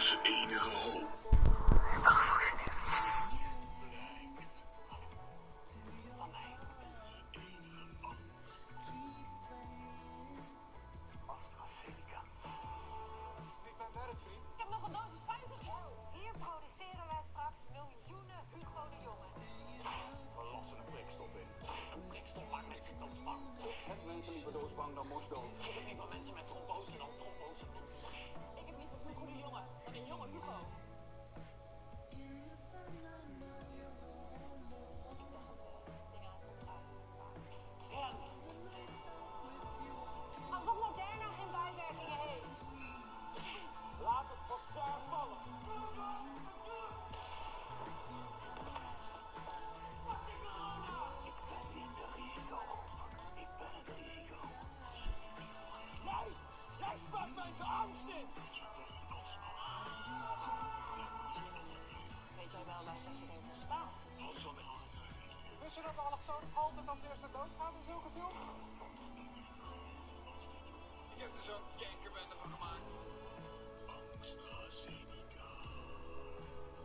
onze enige hoop. AstraZeneca. Dat is niet mijn werk, vriend. Ik heb nog een dosis Pfizer. Hier produceren wij straks miljoenen Hugo de Jonge. We lossen een prikstop in. Een prikstop maakt mensen doodsbang. Ik heb mensen liever doodsbang dan morsdood. Ik heb liever mensen met trombose dan trombose mensen. Ik heb liever Hugo de Jonge dan een jonge Hugo. Ik dacht dat we dingen aan het omdraaien waren. Alsof Moderna geen bijwerkingen heeft. Laat het vaccin vallen. Ik ben niet de risicogroep. Ik ben het risico. Jij spuit mensen angst in. Weet jij wel waar dat je erin staat? Wist je dat de allochtonen altijd als eerste doodgaan in zulke films? Ik heb er zo'n kankerbende van gemaakt. AstraZeneca.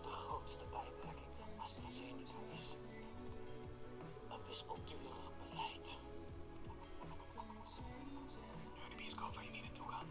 De grootste bijwerking van AstraZeneca is een wispelturig beleid. Ja, de bioscoop waar je niet naartoe kan.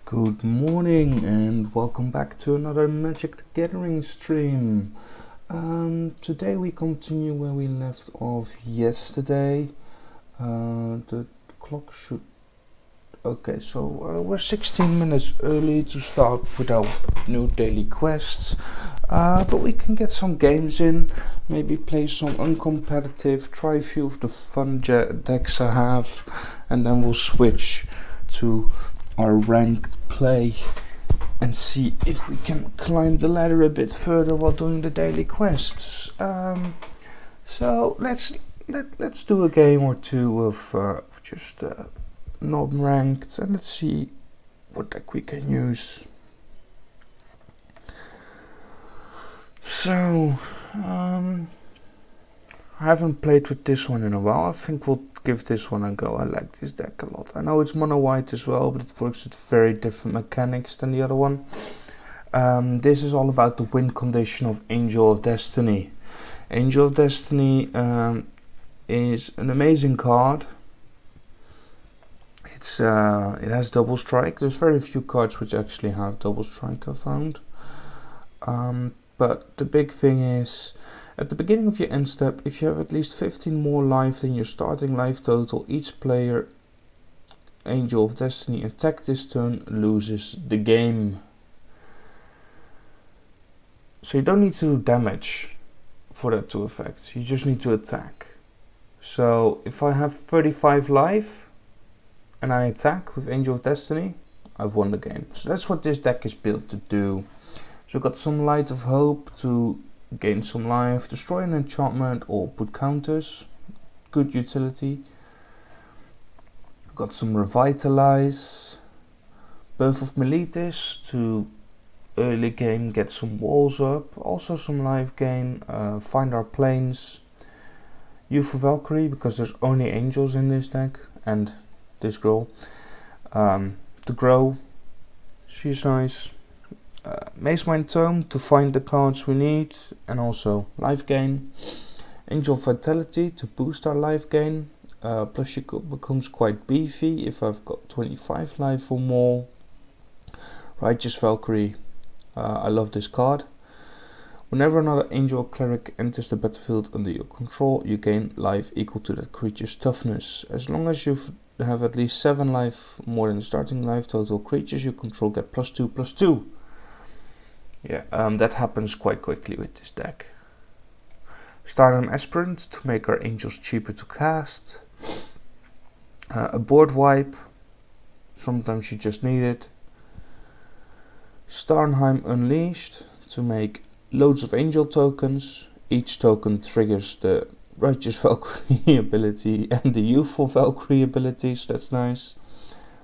Good morning and welcome back to another Magic the Gathering stream. Today we continue where we left off yesterday. The clock should... Okay, so we're 16 minutes early to start with our new daily quests. But we can get some games in, maybe play some uncompetitive, try a few of the fun decks I have, and then we'll switch to our ranked play and see if we can climb the ladder a bit further while doing the daily quests. So let's do a game or two of just non-ranked, and let's see what deck we can use. So I haven't played with this one in a while. I think we'll give this one a go. I like this deck a lot. I know it's mono white as well, but it works with very different mechanics than the other one. This is all about the win condition of Angel of Destiny. Angel of Destiny is an amazing card. It has double strike. There's very few cards which actually have double strike, I found. But the big thing is, at the beginning of your end step, if you have at least 15 more life than your starting life total, each player Angel of Destiny attack this turn loses the game. So you don't need to do damage for that to affect, you just need to attack. So if I have 35 life and I attack with Angel of Destiny, I've won the game. So that's what this deck is built to do. So got some Light of Hope to gain some life, destroy an enchantment or put counters, good utility. Got some Revitalize, Birth of Meletis to early game get some walls up, also some life gain, find our planes. Youth of Valkyrie, because there's only angels in this deck, and this girl. To grow, she's nice. Mazemind Tome to find the cards we need, and also life gain. Angel of Vitality to boost our life gain, plus she becomes quite beefy if I've got 25 life or more. Righteous Valkyrie, I love this card. Whenever another Angel or Cleric enters the battlefield under your control, you gain life equal to that creature's toughness. As long as you've have at least 7 life, more than starting life. Total creatures you control get +2/+2. Yeah, that happens quite quickly with this deck. Stardom Aspirant to make our angels cheaper to cast. A board wipe, sometimes you just need it. Starnheim Unleashed to make loads of angel tokens. Each token triggers the Righteous Valkyrie ability and the Youthful Valkyrie ability, so that's nice.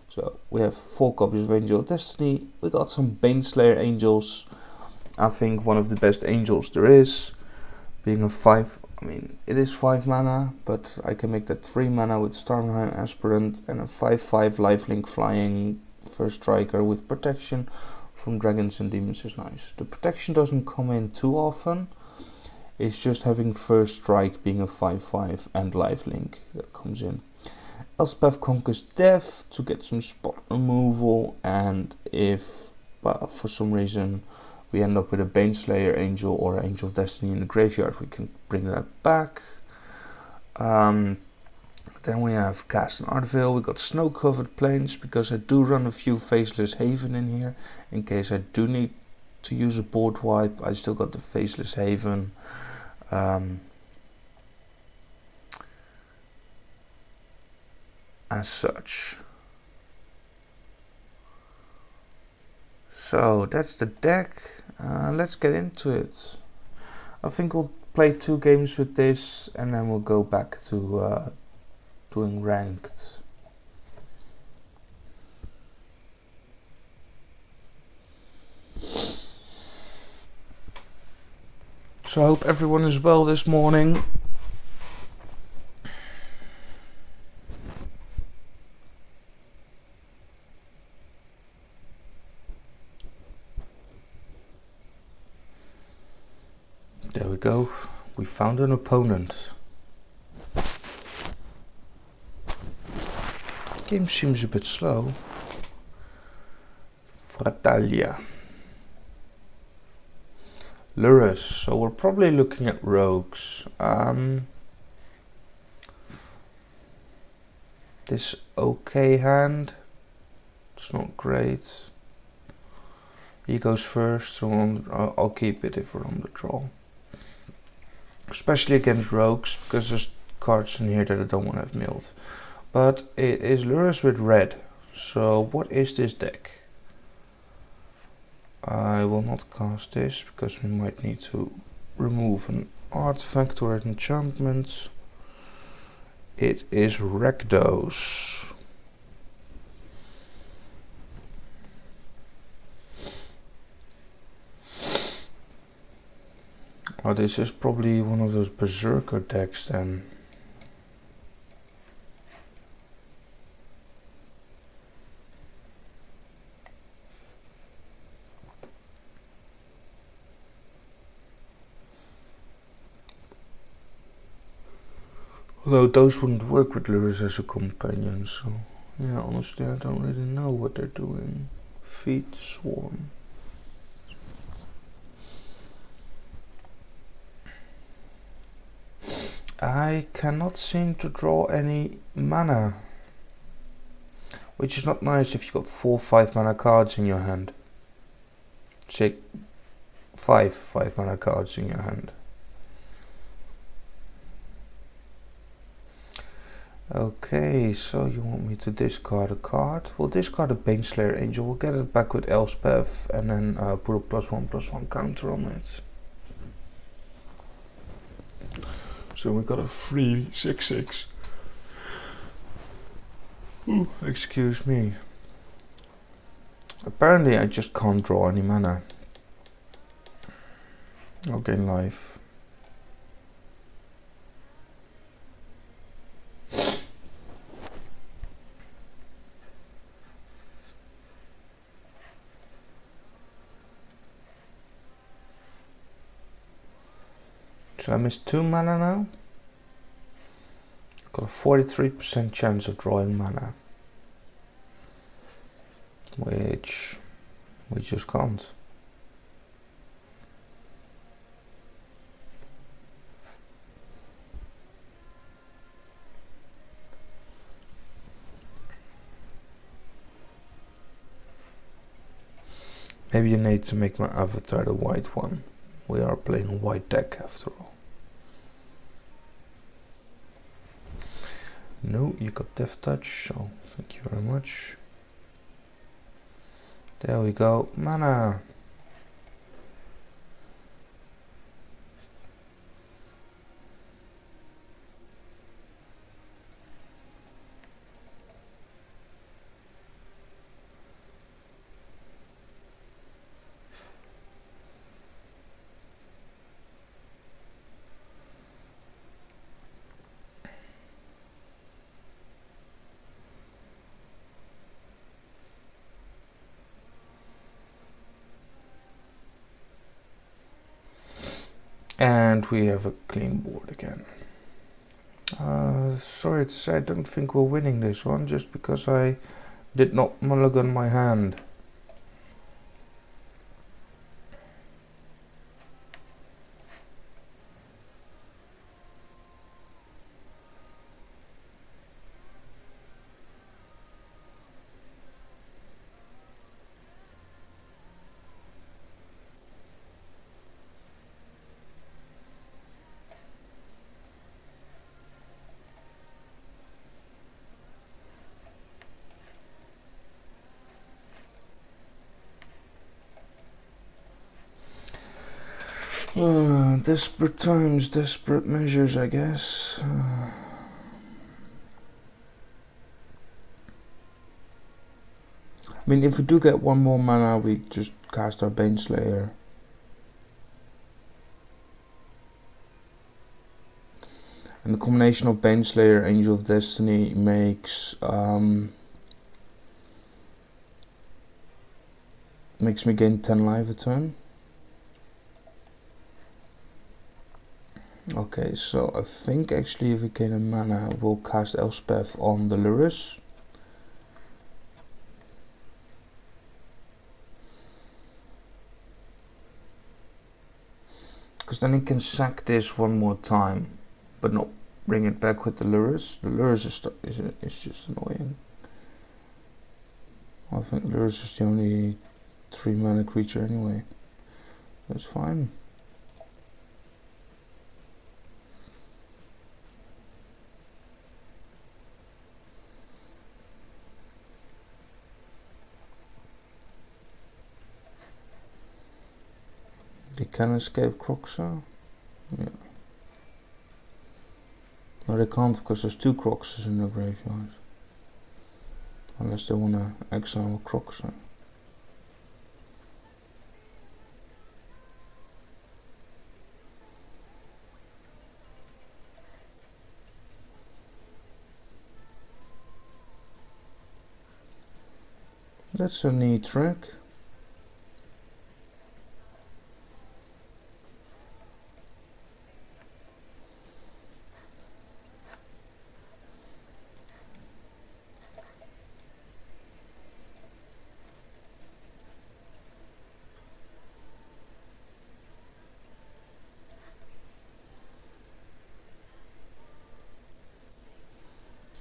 So we have 4 copies of Angel of Destiny. We got some Baneslayer angels. I think one of the best angels there is. Being a 5, I mean, it is 5 mana, but I can make that 3 mana with Starnheim Aspirant and a 5/5 lifelink flying first striker with protection from dragons and demons is nice. The protection doesn't come in too often. It's just having first strike being a 5/5 and lifelink that comes in. Elspeth Conquers Death to get some spot removal, and if for some reason we end up with a Baneslayer angel or Angel of Destiny in the graveyard, we can bring that back. Then we have Cast and Artvale. We got Snow-Covered Plains, because I do run a few Faceless Haven in here. In case I do need to use a board wipe, I still got the Faceless Haven. As such. So that's the deck. Let's get into it. I think we'll play 2 games with this and then we'll go back to doing ranked. So I hope everyone is well this morning. There we go. We found an opponent. Game seems a bit slow. Fratalia. Lurrus. So we're probably looking at rogues. This okay hand. It's not great. He goes first, so I'll keep it if we're on the draw. Especially against rogues, because there's cards in here that I don't want to have milled. But it is Lurrus with red. So what is this deck? I will not cast this, because we might need to remove an artifact or an enchantment. It is Rakdos. Oh, this is probably one of those Berserker decks then. Although those wouldn't work with Lurrus as a companion, so yeah, honestly I don't really know what they're doing. Feed the Swarm. I cannot seem to draw any mana, which is not nice if you've got 4 5-mana cards in your hand. Say 5 5-mana cards in your hand. Okay, so you want me to discard a card? We'll discard a Baneslayer Angel, we'll get it back with Elspeth and then put a +1/+1 counter on it. So we got a free 6/6. Ooh, excuse me. Apparently I just can't draw any mana. I'll gain life. So I missed 2 mana now. Got a 43% chance of drawing mana, which we just can't. Maybe I need to make my avatar the white one. We are playing white deck after all. No, you got Death Touch, so thank you very much. There we go. Mana! And we have a clean board again. Sorry to say, I don't think we're winning this one, just because I did not mulligan my hand. Desperate times, desperate measures, I guess. I mean, if we do get one more mana, we just cast our Baneslayer. And the combination of Baneslayer, Angel of Destiny makes me gain 10 life a turn. Okay, so I think actually if we gain a mana, we'll cast Elspeth on the Lurrus. Because then he can sack this one more time, but not bring it back with the Lurrus. The Lurrus is just annoying. I think Lurrus is the only 3 mana creature anyway. That's fine. They can escape Kroxa? Yeah. No, they can't because there's 2 Kroxas in the graveyard. Unless they want to exile Kroxa. That's a neat trick.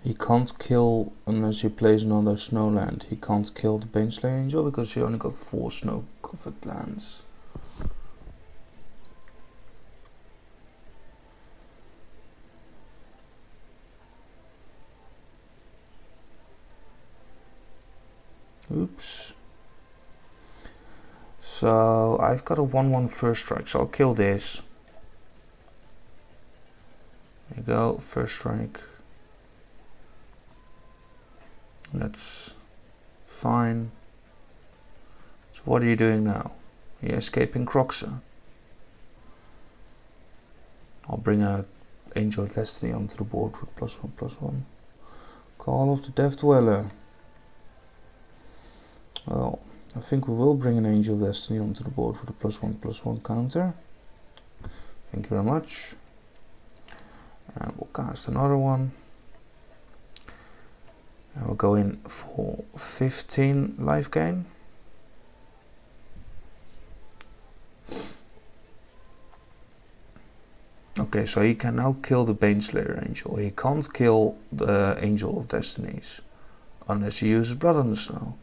He can't kill unless he plays another snowland. He can't kill the Baneslayer Angel because he only got 4 snow covered lands. Oops. So I've got a 1/1 first strike, so I'll kill this. There you go, first strike. That's fine. So what are you doing now? You're escaping Kroxa. I'll bring a Angel of Destiny onto the board with +1/+1. Call of the Death Dweller. Well, I think we will bring an Angel of Destiny onto the board with a +1/+1 counter. Thank you very much. And we'll cast another one. And we'll go in for 15 life gain. Okay, so he can now kill the Baneslayer Angel. He can't kill the Angel of Destinies unless he uses Blood on the Snow.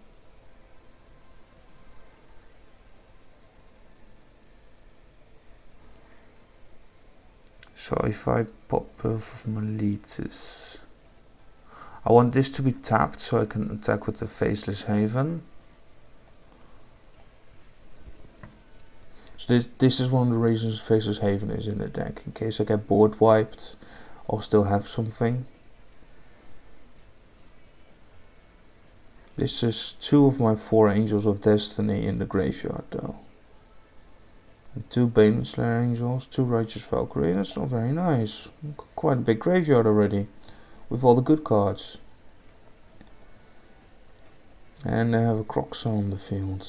So if I pop Birth of Meletis, I want this to be tapped so I can attack with the Faceless Haven. So this is one of the reasons Faceless Haven is in the deck. In case I get board wiped, I'll still have something. This is 2 of my 4 Angels of Destiny in the graveyard though. And 2 Baneslayer Angels, 2 Righteous Valkyrie. That's not very nice. Quite a big graveyard already, with all the good cards. And I have a Croxa on the field.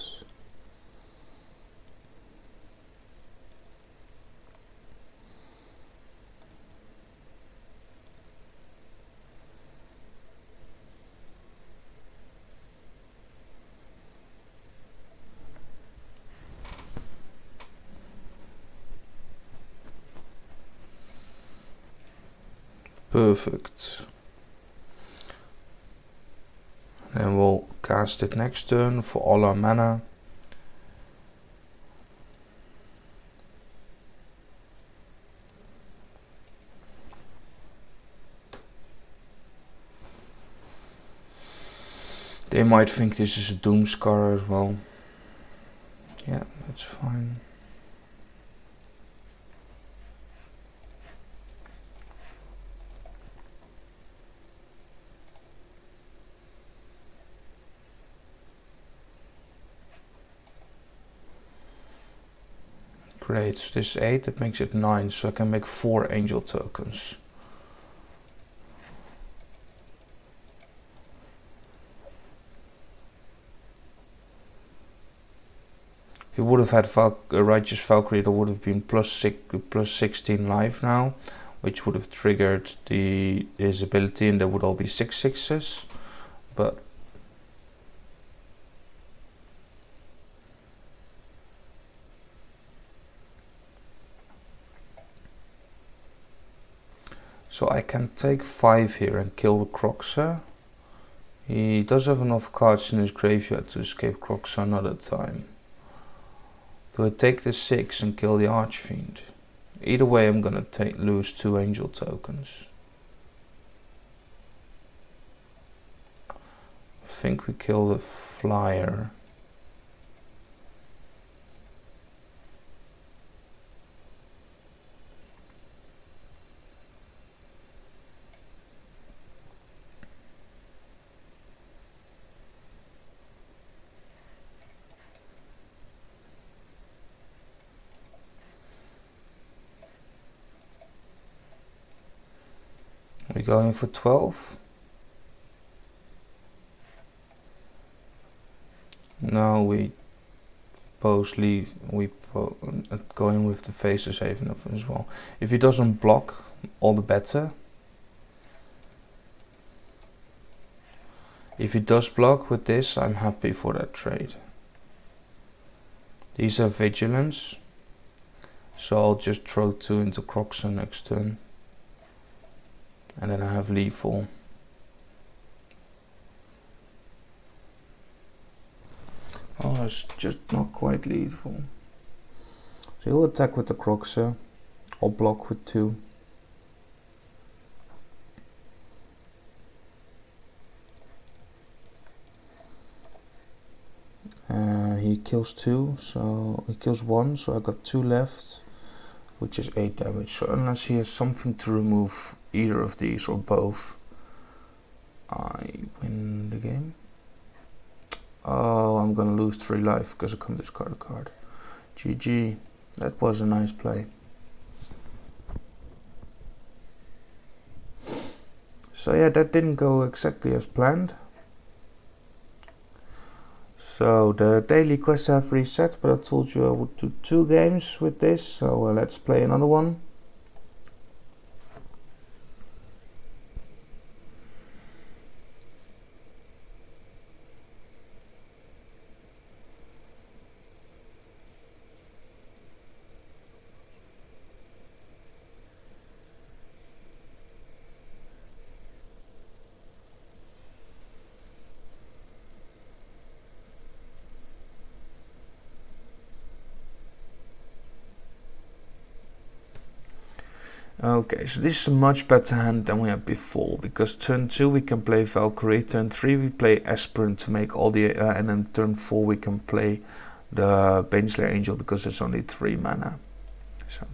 Perfect. Then we'll cast it next turn for all our mana. They might think this is a Doomscar as well. Yeah, that's fine. Great, so this is 8, that makes it 9, so I can make 4 angel tokens. If you would have had Righteous Valkyrie, it would have been plus 16 life now, which would have triggered his ability, and there would all be 6/6s. But so I can take 5 here and kill the Croxa. He does have enough cards in his graveyard to escape Croxa another time. Do I take the 6 and kill the Archfiend? Either way, I'm gonna lose 2 angel tokens. I think we kill the Flyer. We going for 12? No, we both leave. We go in with the Faceless Haven as well. If he doesn't block, all the better. If he does block with this, I'm happy for that trade. These are Vigilance, so I'll just throw 2 into Croxa next turn. And then I have lethal. Oh, it's just not quite lethal. So he'll attack with the Croxa. I'll block with 2. He kills 2, so he kills 1, so I got 2 left, which is 8 damage. So unless he has something to remove either of these or both, I win the game. Oh, I'm gonna lose 3 life because I can't discard a card. GG, that was a nice play. So yeah, that didn't go exactly as planned. So the daily quests have reset, but I told you I would do 2 games with this, so let's play another one. Okay, so this is a much better hand than we had before, because turn 2 we can play Valkyrie, turn 3 we play Aspirant to make all the, and then turn 4 we can play the Baneslayer Angel because it's only 3 mana. So.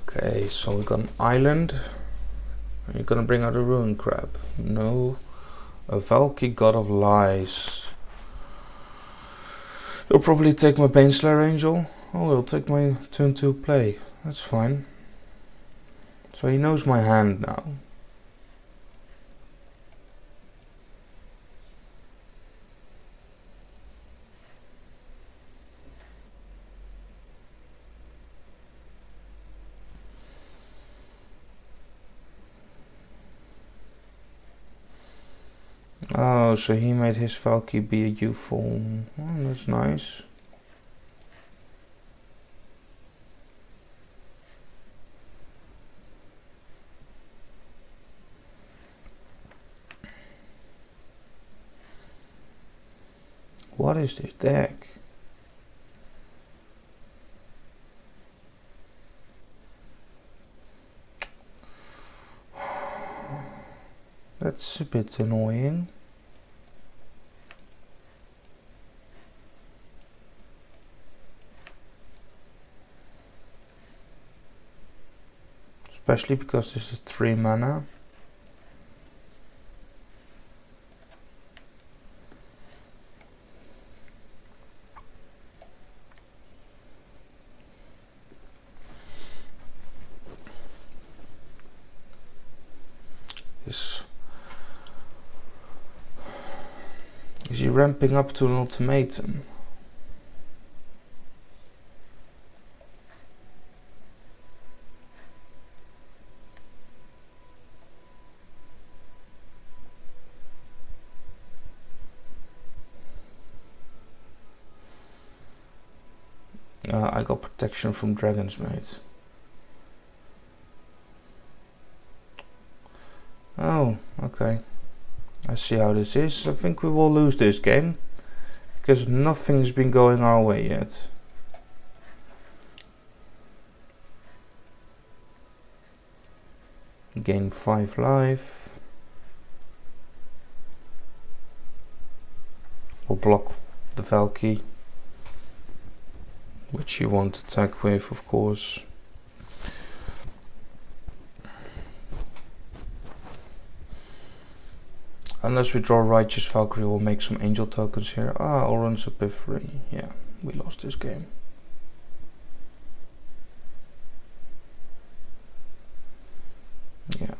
Okay, so we got an island. Are you gonna bring out a Ruin Crab? No. A Valky, God of Lies. You'll probably take my Baneslayer Angel. Oh, he'll take my turn 2 play. That's fine. So he knows my hand now. Oh, so he made his Valky be a U-form. Oh, that's nice. What is this deck? That's a bit annoying. Especially because this is 3 mana. Is he ramping up to an ultimatum? I got protection from Dragon's Mate. Oh, okay. I see how this is. I think we will lose this game, because nothing's been going our way yet. Gain 5 life. We'll block the Valky, which you won't attack with, of course. Unless we draw Righteous Valkyrie, we'll make some angel tokens here. Ah, Orange Epiphany. Yeah, we lost this game. Yeah.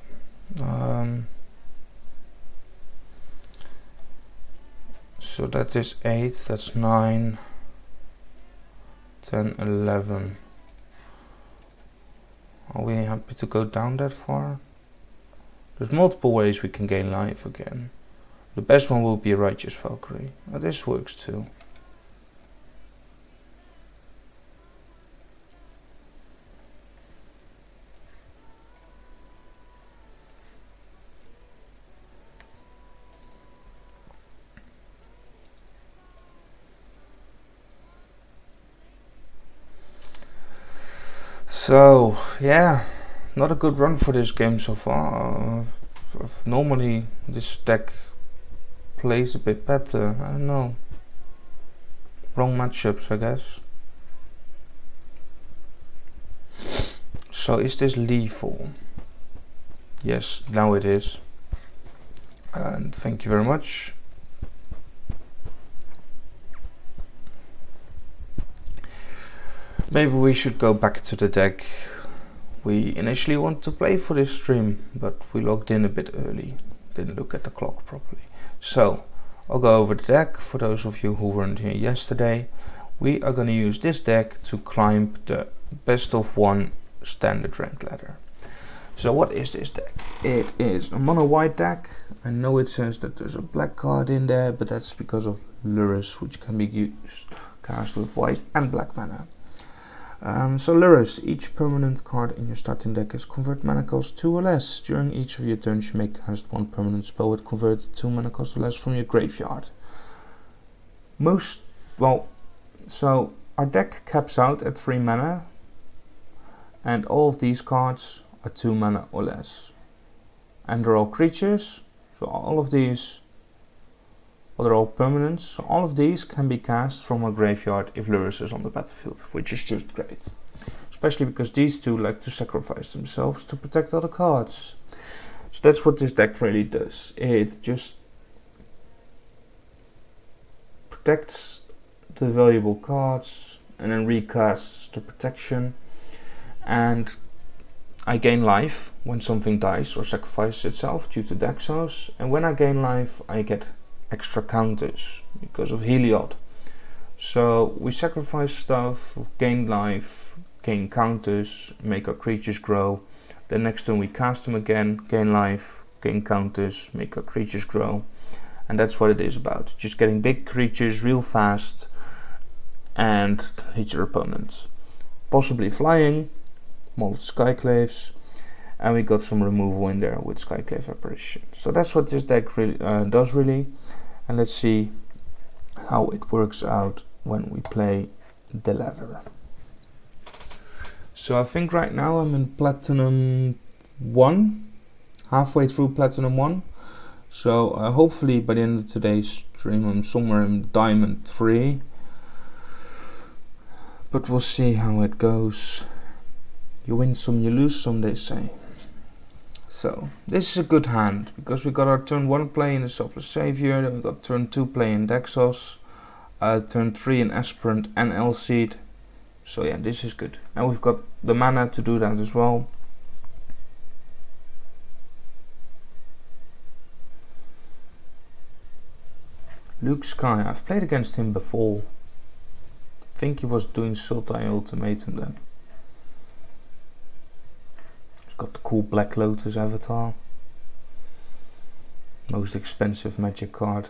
So that is 8, that's 9, 10, 11. Are we happy to go down that far? There's multiple ways we can gain life again. The best one will be a Righteous Valkyrie. Oh, this works too. So, yeah, not a good run for this game so far. Normally this deck plays a bit better. I don't know. Wrong matchups, I guess. So is this lethal? Yes, now it is. And thank you very much. Maybe we should go back to the deck we initially wanted to play for this stream, but we logged in a bit early. Didn't look at the clock properly. So I'll go over the deck. For those of you who weren't here yesterday, we are going to use this deck to climb the best of 1 standard ranked ladder. So what is this deck? It is a mono white deck. I know it says that there's a black card in there, but that's because of Lurrus, which can be used cast with white and black mana. So Lurrus, each permanent card in your starting deck is convert mana cost 2 or less. During each of your turns you may cast 1 permanent spell with convert 2 mana cost or less from your graveyard. So Our deck caps out at 3 mana, and all of these cards are 2 mana or less. And they're all creatures, so all of these, well, they're all permanents, so all of these can be cast from a graveyard if Lurrus is on the battlefield, which is just great. Especially because these two like to sacrifice themselves to protect other cards. So that's what this deck really does. It just protects the valuable cards and then recasts the protection, and I gain life when something dies or sacrifices itself due to Daxos, and when I gain life I get extra counters because of Heliod. So we sacrifice stuff, gain life, gain counters, make our creatures grow. Then next turn we cast them again, gain life, gain counters, make our creatures grow. And that's what it is about. Just getting big creatures real fast and hit your opponent. Possibly flying, more of the Skyclaves, and we got some removal in there with Skyclave Apparition. So that's what this deck really does really. And let's see how it works out when we play the ladder. So I think right now I'm in Platinum 1, halfway through Platinum 1. So hopefully by the end of today's stream I'm somewhere in Diamond 3. But we'll see how it goes. You win some, you lose some, they say. So this is a good hand, because we got our turn 1 play in the Selfless Savior, then we got turn 2 play in Daxos, turn 3 in Aspirant and Elseed. So yeah, this is good. And we've got the mana to do that as well. Luke Sky, I've played against him before. I think he was doing Sultai Ultimatum then. He's got the cool Black Lotus avatar. Most expensive Magic card,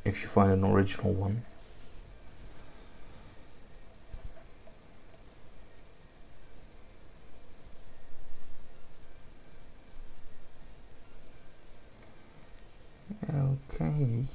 if you find an original one. Okay.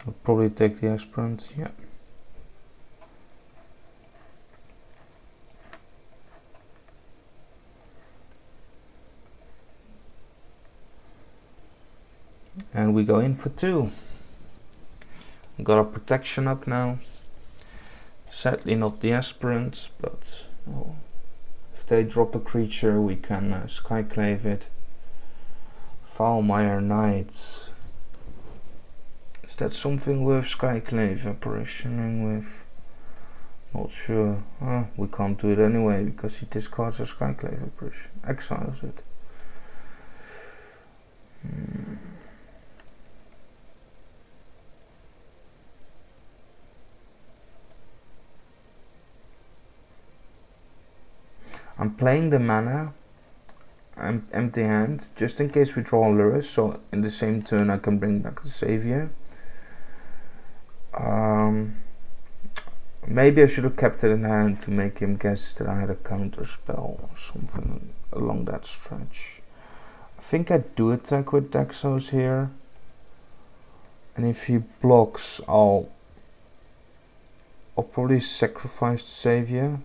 I'll probably take the Aspirant, yeah. And we go in for 2. Got our protection up now. Sadly not the Aspirant, but well, if they drop a creature we can Skyclave it. Foulmire Knight. Is that something worth Skyclave apparitioning with? Not sure. We can't do it anyway because he discards a Skyclave apparition. Exiles it. I'm playing the mana. I'm empty hand, just in case we draw Lurrus, so in the same turn I can bring back the Savior. Maybe I should have kept it in hand to make him guess that I had a counter spell or something along that stretch. I think I do attack with Daxos here, and if he blocks I'll probably sacrifice the Savior,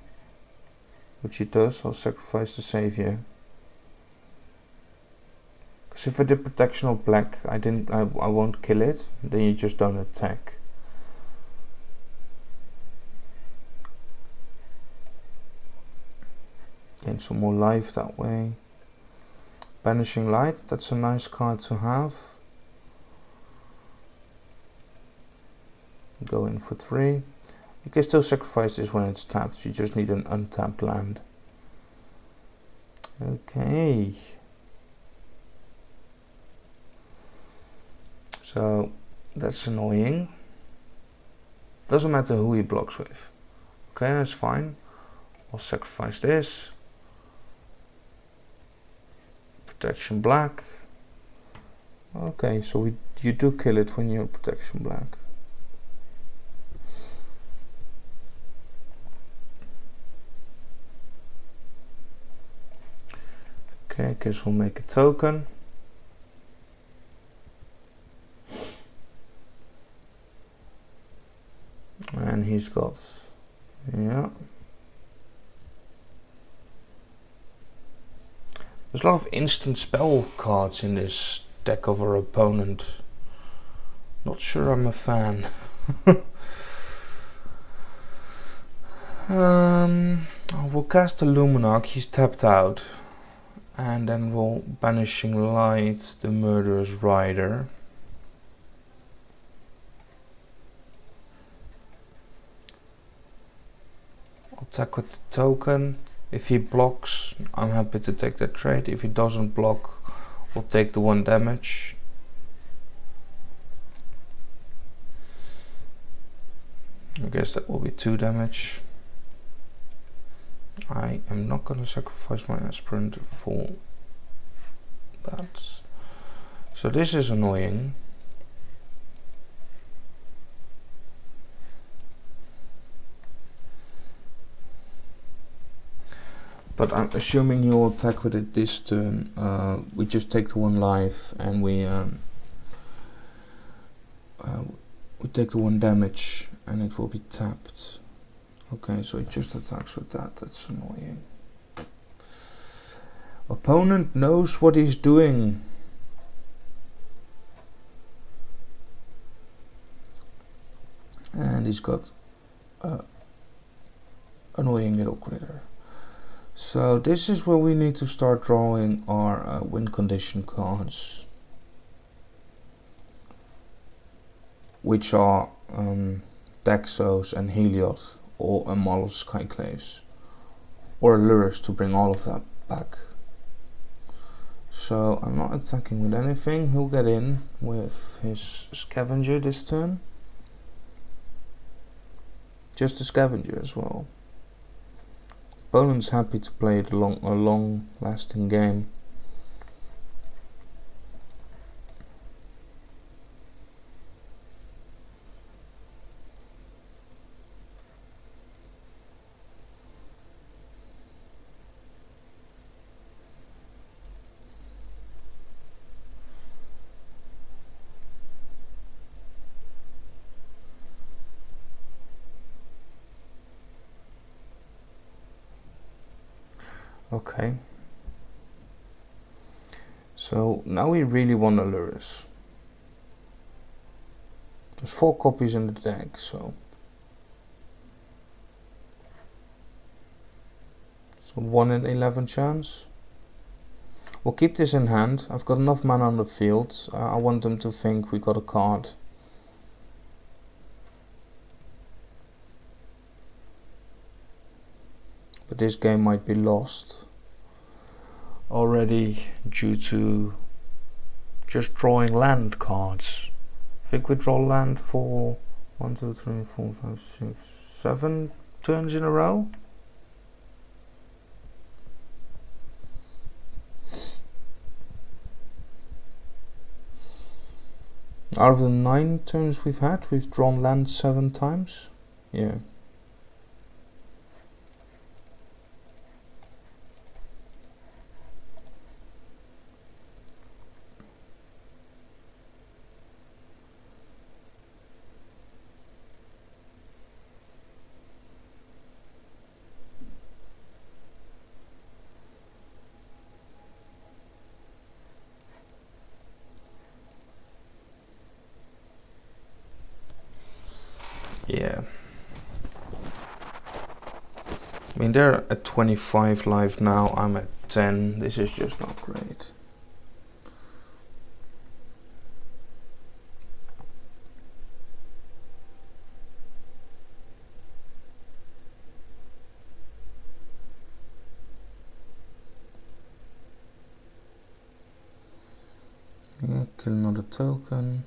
which he does. I'll sacrifice the Savior. Because if I did protection of black, I won't kill it. Then you just don't attack. Gain some more life that way. Banishing Light, that's a nice card to have. Go in for 3. You can still sacrifice this when it's tapped. You just need an untapped land. Okay. So that's annoying. Doesn't matter who he blocks with. Okay, that's fine. I'll sacrifice this. Protection black. Okay, so you do kill it when you're protection black. Okay, I guess we'll make a token. And he's got, yeah. There's a lot of instant spell cards in this deck of our opponent. Not sure I'm a fan. We'll cast the Luminarch, he's tapped out. And then we'll Banishing Light the Murderous Rider. Attack with the token. If he blocks, I'm happy to take that trade. If he doesn't block, we'll take the 1 damage. I guess that will be 2 damage. I am not going to sacrifice my aspirant for that. So this is annoying. But I'm assuming he'll attack with it this turn. We just take the 1 life and we take the 1 damage and it will be tapped. Okay, so it just attacks with that. That's annoying. Opponent knows what he's doing. And he's got annoying little critter. So this is where we need to start drawing our win condition cards, which are Daxos and Heliod, or a model Skyclaves, or Lurrus to bring all of that back. So I'm not attacking with anything. He'll get in with his Scavenger this turn. Just a Scavenger as well. Opponent's happy to play it a long lasting game. Okay. So now we really want a Lurrus. There's 4 copies in the deck, so 1 in 11 chance. We'll keep this in hand. I've got enough mana on the field. I want them to think we got a card. But this game might be lost already due to just drawing land cards. I think we draw land for 1, 2, 3, 4, 5, 6, 7 turns in a row. Out of the 9 turns we've had, we've drawn land 7 times. Yeah. Yeah. I mean, they're at 25 live now, I'm at 10. This is just not great. Yeah, kill another token.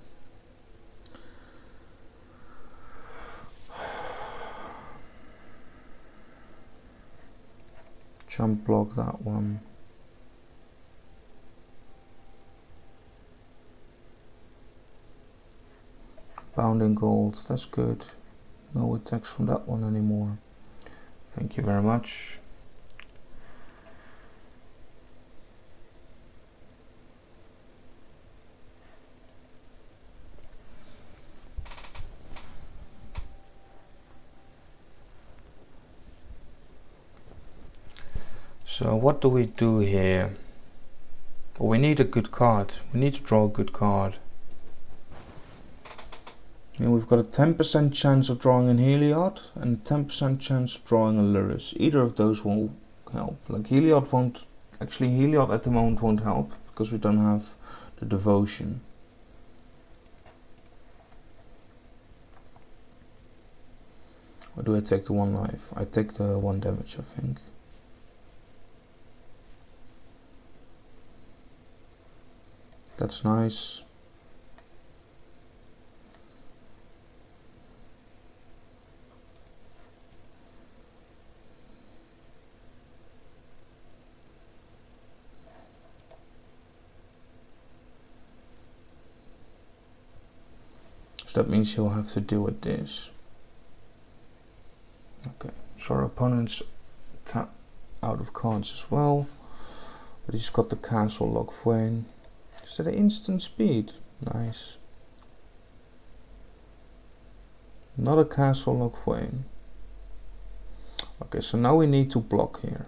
Jump block that one. Bounding gold, that's good. No attacks from that one anymore. Thank you very much. So what do we do here? Well, we need a good card. We need to draw a good card. And we've got a 10% chance of drawing an Heliod and a 10% chance of drawing a Lurrus. Either of those will help. Like Heliod won't, actually Heliod at the moment won't help because we don't have the devotion. Or do I take the 1 life? I take the 1 damage, I think. That's nice. So that means he'll have to deal with this. Okay, so our opponent's out of cards as well. But he's got the Castle Locthwain. Is that an instant speed? Nice. Not a Castle Locthwain. Okay, so now we need to block here.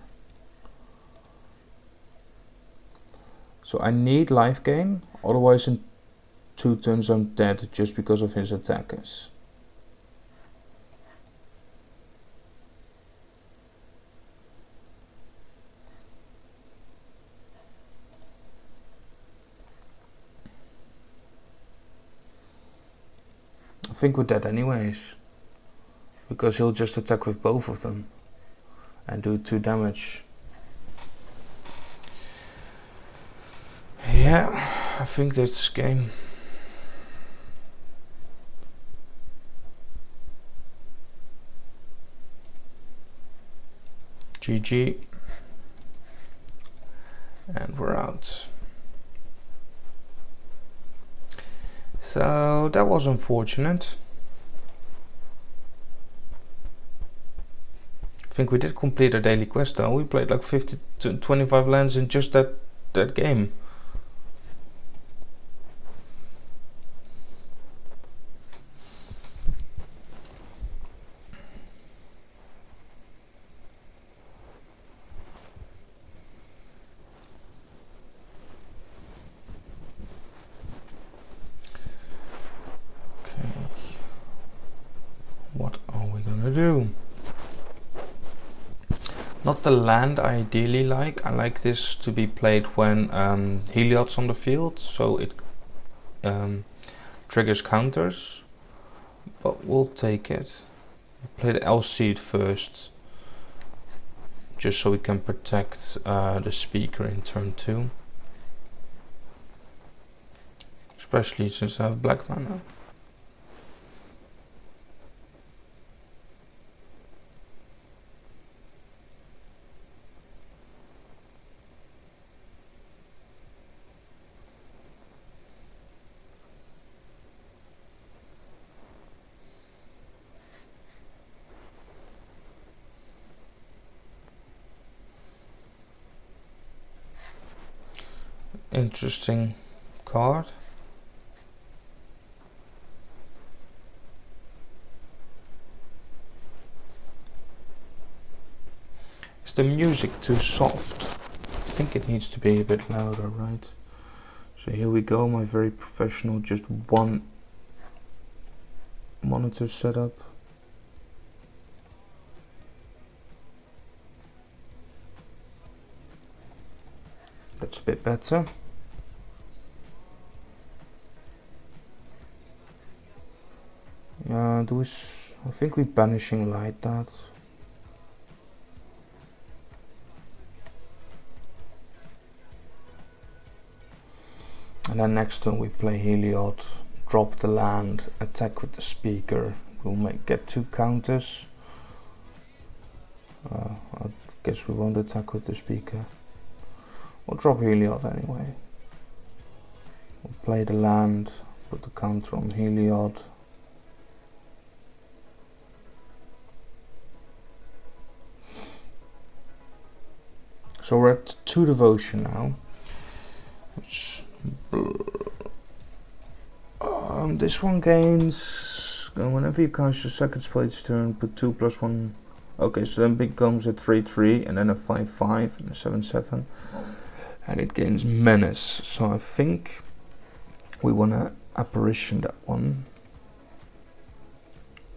So I need life gain, otherwise in 2 turns I'm dead just because of his attackers. I think we're dead anyways, because he'll just attack with both of them and do 2 damage. Yeah, I think that's game. GG. And we're out. So that was unfortunate. I think we did complete our daily quest though. We played like 50 to 25 lands in just that game. Do not the land I ideally like. I like this to be played when Heliod's on the field, so it triggers counters, but we'll take it. Play the Elseed first, just so we can protect the speaker in turn 2, especially since I have black mana. Interesting card. Is the music too soft? I think it needs to be a bit louder, right? So here we go, my very professional, just 1 monitor setup. That's a bit better. I think we're Banishing Light that. And then next turn we play Heliod, drop the land, attack with the speaker. We'll get 2 counters. I guess we won't attack with the speaker. We'll drop Heliod anyway. We'll play the land, put the counter on Heliod. So we're at 2 devotion now. This one gains whenever you cast your second spell each turn, put 2+1. Okay, so then becomes a 3/3 and then a 5/5 and a 7/7, and it gains menace. So I think we want to apparition that one.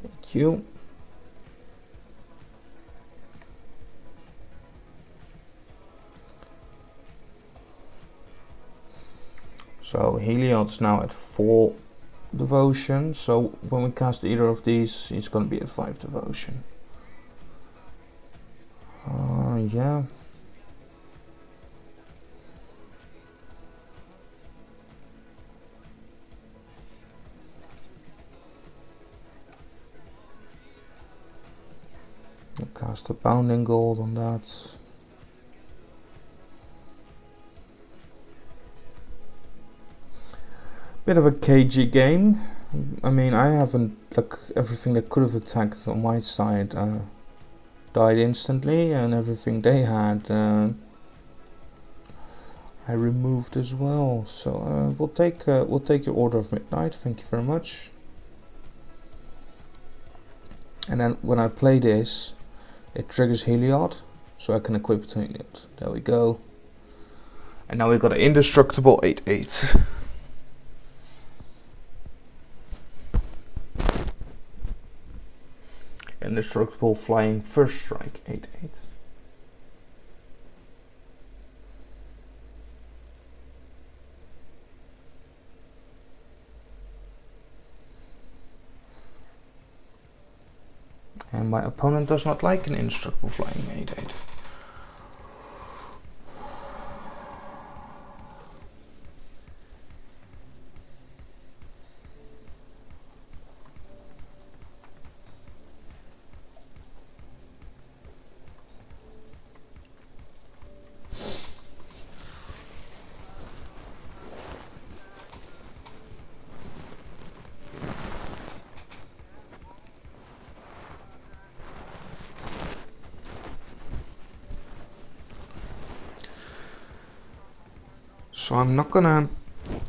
Thank you. So Heliod's now at 4 devotion, so when we cast either of these, he's going to be at 5 devotion. Yeah. I'll cast a Bounding Gold on that. Bit of a cagey game. I mean, I haven't, like, everything that could have attacked on my side died instantly, and everything they had I removed as well. So we'll take your Order of Midnight. Thank you very much. And then when I play this, it triggers Heliod, so I can equip Heliod. There we go. And now we've got an indestructible 8/8. Indestructible flying first strike 8/8. And my opponent does not like an indestructible flying 8/8. So I'm not gonna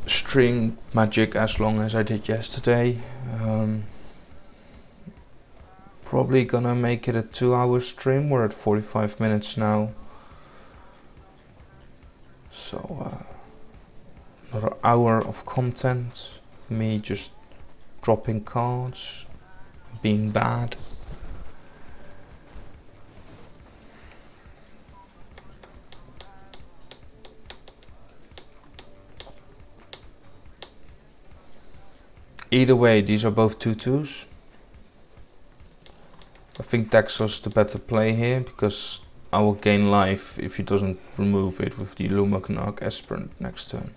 stream Magic as long as I did yesterday. Probably gonna make it a 2-hour stream. We're at 45 minutes now. So another hour of content of me just dropping cards, being bad. Either way, these are both 2/2s. I think Texas the better play here, because I will gain life if he doesn't remove it with the Lumagnarch Aspirant next turn.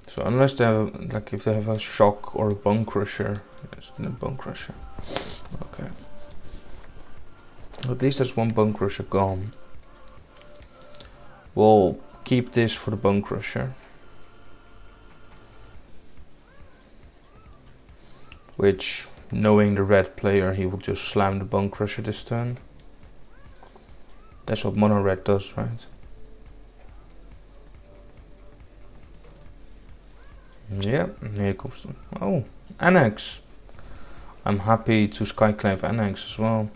So unless they have, like, if they have a Shock or a Bone Crusher, yes, a Bone Crusher. Okay. At least there's one Bone Crusher gone. We'll keep this for the Bone Crusher, which, knowing the red player, he will just slam the Bone Crusher this turn. That's what mono red does, right? Yeah, here comes the... Oh, Annex! I'm happy to Skyclave Annex as well.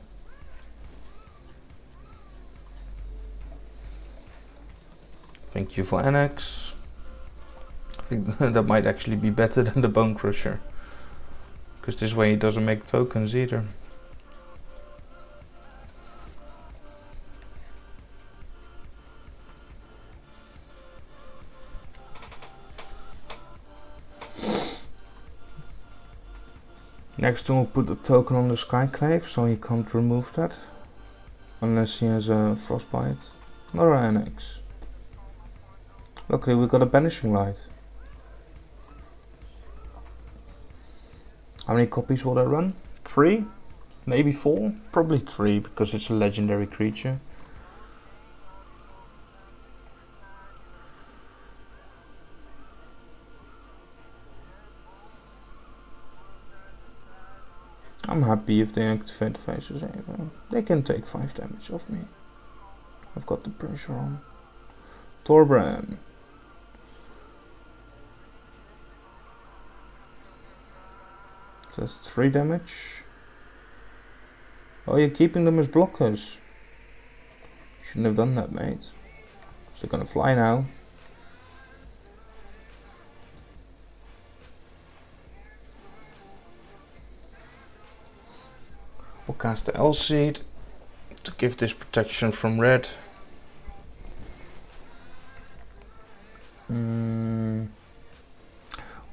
Thank you for Annex. I think that might actually be better than the Bone Crusher, because this way he doesn't make tokens either. Next turn we'll put a token on the Skyclave, so he can't remove that unless he has a Frostbite. Another Annex. Luckily we got a Banishing Light. How many copies will that run? 3? Maybe 4? Probably 3, because it's a legendary creature. I'm happy if they activate Faceless Ava. They can take 5 damage off me. I've got the pressure on. Torbran. That's 3 damage. Oh, you're keeping them as blockers. Shouldn't have done that, mate. So they're gonna fly now. We'll cast the L-Seed to give this protection from red. We'll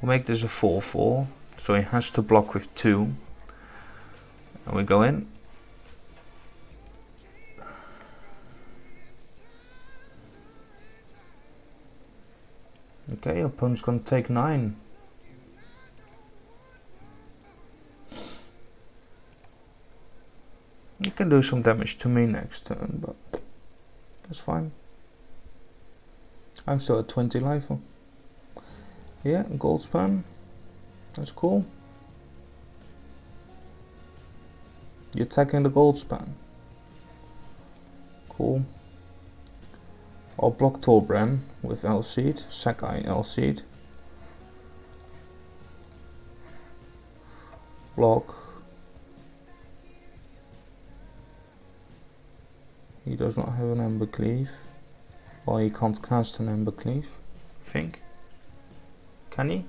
make this a 4/4, so he has to block with 2. And we go in. Okay, opponent's gonna take 9. You can do some damage to me next turn, but that's fine. I'm still at 20 life. Yeah, gold spam. That's cool. You're attacking the gold spam. Cool. I'll block Torbran with L-Seed, Sakai L-Seed. Block. He does not have an Ember Cleave. Well, he can't cast an Ember Cleave, I think. Can he?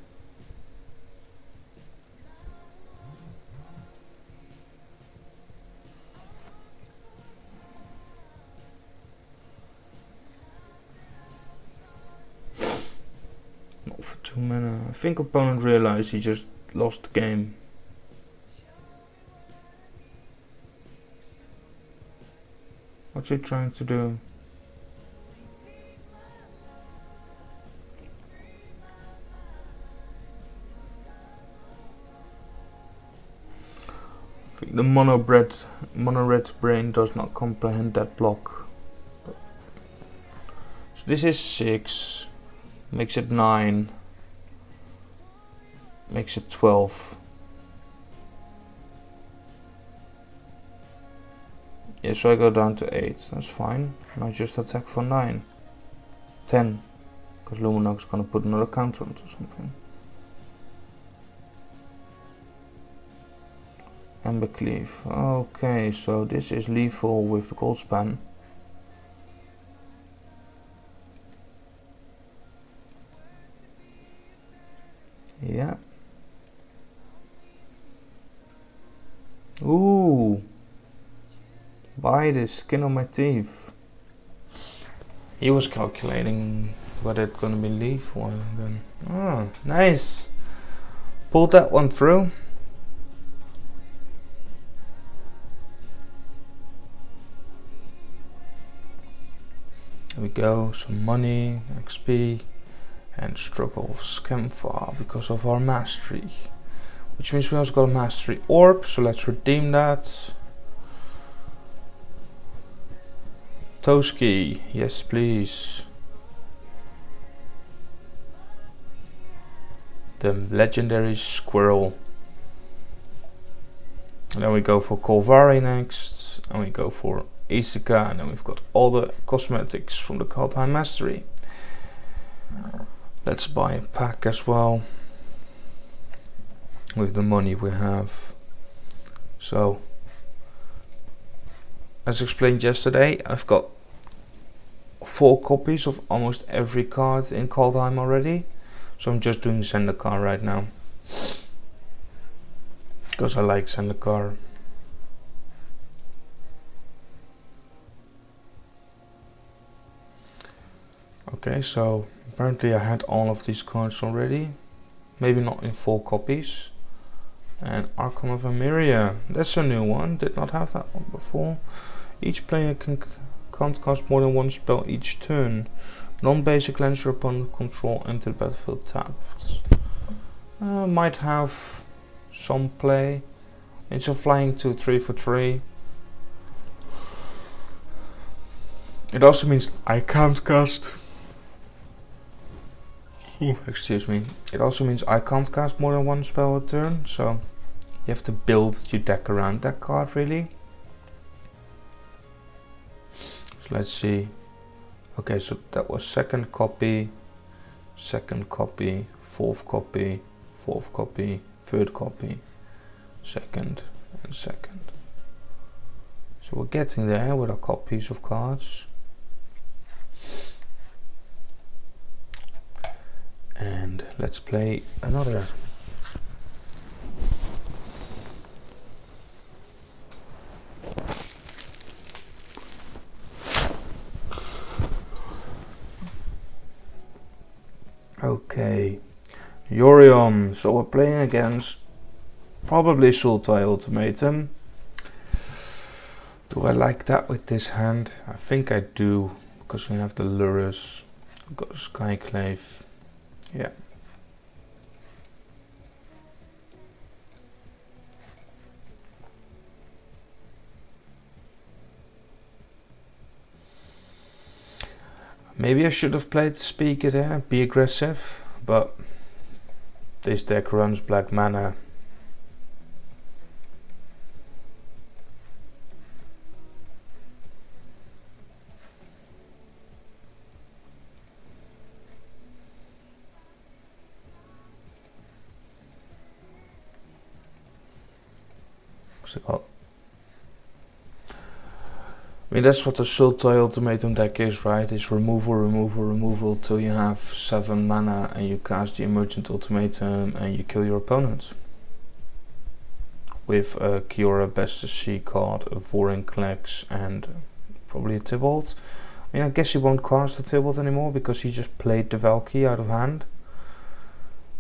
Not for 2 mana. I think opponent realized he just lost the game. What's he trying to do? I think the mono red brain does not comprehend that block. So this is 6, makes it 9, makes it 12. Yeah, so I go down to 8, that's fine. And I just attack for 9. 10. Because Luminarch's gonna put another counter onto something. Ember Cleave. Okay, so this is lethal with the gold span. Yeah. Ooh. By the skin of my teeth. He was calculating whether it's gonna be lethal and then. Oh, nice. Pulled that one through. There we go, some money, XP, and struggle of Scamfar because of our mastery. Which means we also got a mastery orb, so let's redeem that. Toski, yes please. The legendary squirrel. And then we go for Kolvari next, and we go for Isika, and then we've got all the cosmetics from the Kaldheim Mastery. Let's buy a pack as well with the money we have. So, as explained yesterday, I've got 4 copies of almost every card in Kaldheim already. So I'm just doing Zendikar right now. Because I like Zendikar. Okay, so apparently I had all of these cards already. Maybe not in 4 copies. And Archon of Emeria, that's a new one, did not have that one before. Each player can't cast more than 1 spell each turn. Non-basic lands your opponent control until the battlefield tapped. Might have some play. It's a flying 2/3 for 3. It also means I can't cast. Excuse me. It also means I can't cast more than 1 spell a turn, so You have to build your deck around that card, really. So let's see. Okay, so that was second copy, fourth copy, third copy, second and second. So we're getting there with our copies of cards. And let's play another. Okay, Yorion. So we're playing against probably Sultai Ultimatum. Do I like that with this hand? I think I do, because we have the Lurrus, we've got Skyclave. Yeah. Maybe I should have played the Speaker there, be aggressive, but this deck runs black mana. I mean, that's what the Sultai Ultimatum deck is, right? It's removal till you have 7 mana and you cast the Emergent Ultimatum and you kill your opponent. With a Kiora Best to See card, a Vorinclex and probably a Tibalt. I mean, I guess he won't cast the Tibalt anymore because he just played the Valky out of hand.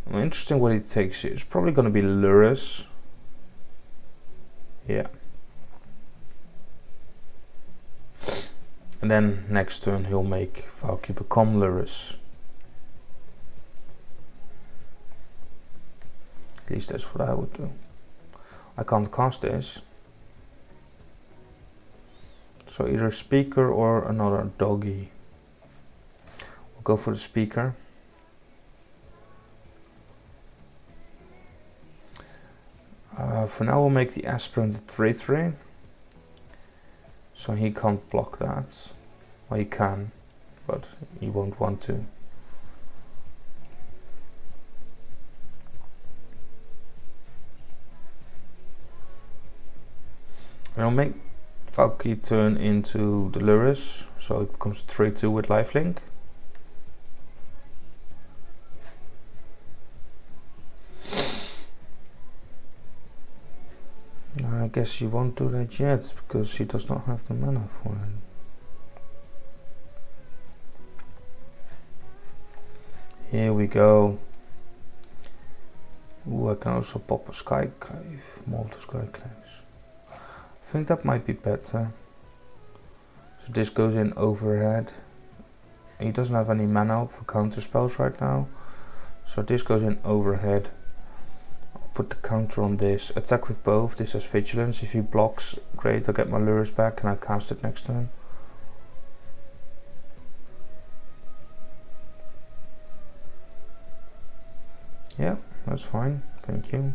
I mean, interesting what he takes here. It's probably going to be Lurrus. Yeah. And then next turn he'll make Valky become Lurrus. At least that's what I would do. I can't cast this. So either Speaker or another doggy. We'll go for the Speaker. For now we'll make the Aspirant a 3/3. So he can't block that. Well, he can, but he won't want to. And I'll make Valky turn into the Lurrus, so it becomes 3/2 with lifelink. I guess he won't do that yet, because he does not have the mana for it. Here we go. Ooh, I can also pop a Skyclave, multiple Skyclaves. I think that might be better. So this goes in overhead. He doesn't have any mana up for counter spells right now. So this goes in overhead. Put the counter on this. Attack with both. This has vigilance. If he blocks, great. I'll get my Lurrus back and I'll cast it next turn. Yeah, that's fine. Thank you.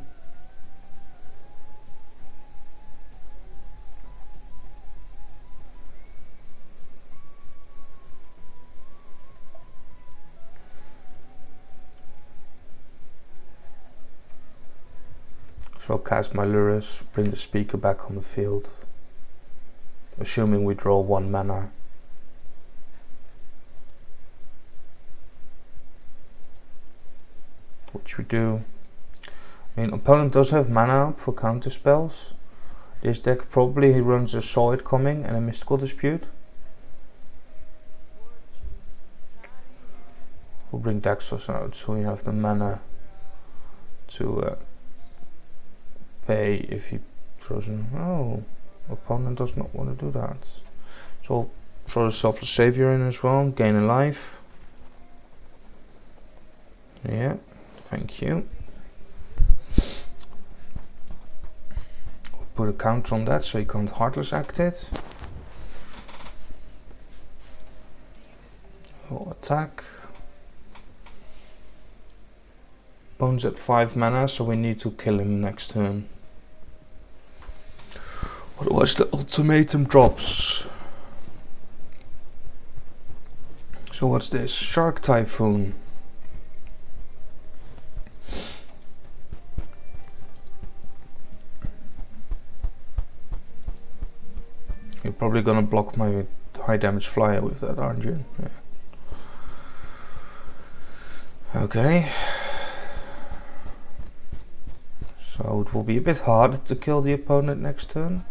So I'll cast my Lurrus, bring the Speaker back on the field, assuming we draw 1 mana. Which we do. I mean, opponent does have mana up for counter spells. This deck probably he runs a Saw It Coming and a Mystical Dispute. We'll bring Daxos out so we have the mana to pay if he throws in. Oh, opponent does not want to do that. So I'll throw the Selfless Savior in as well, gain a life. Yeah, thank you. We'll put a counter on that so he can't Heartless Act it. We'll attack. Bones at 5 mana, so we need to kill him next turn. What was the ultimatum drops? So what's this? Shark Typhoon. You're probably gonna block my high damage flyer with that, aren't you? Yeah. Okay. So it will be a bit harder to kill the opponent next turn.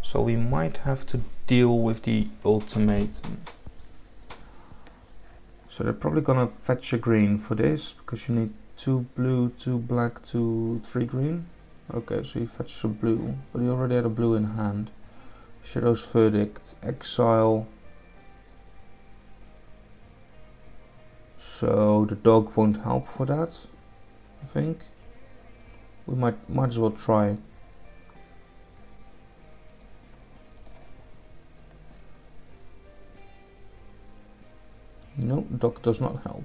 So we might have to deal with the ultimatum. So they're probably gonna fetch a green for this, because you need 2 blue, 2 black, 3 green. Okay, so he fetches a blue, but he already had a blue in hand. Shadow's Verdict, exile. So the dog won't help for that, I think. We might as well try. No, dog does not help.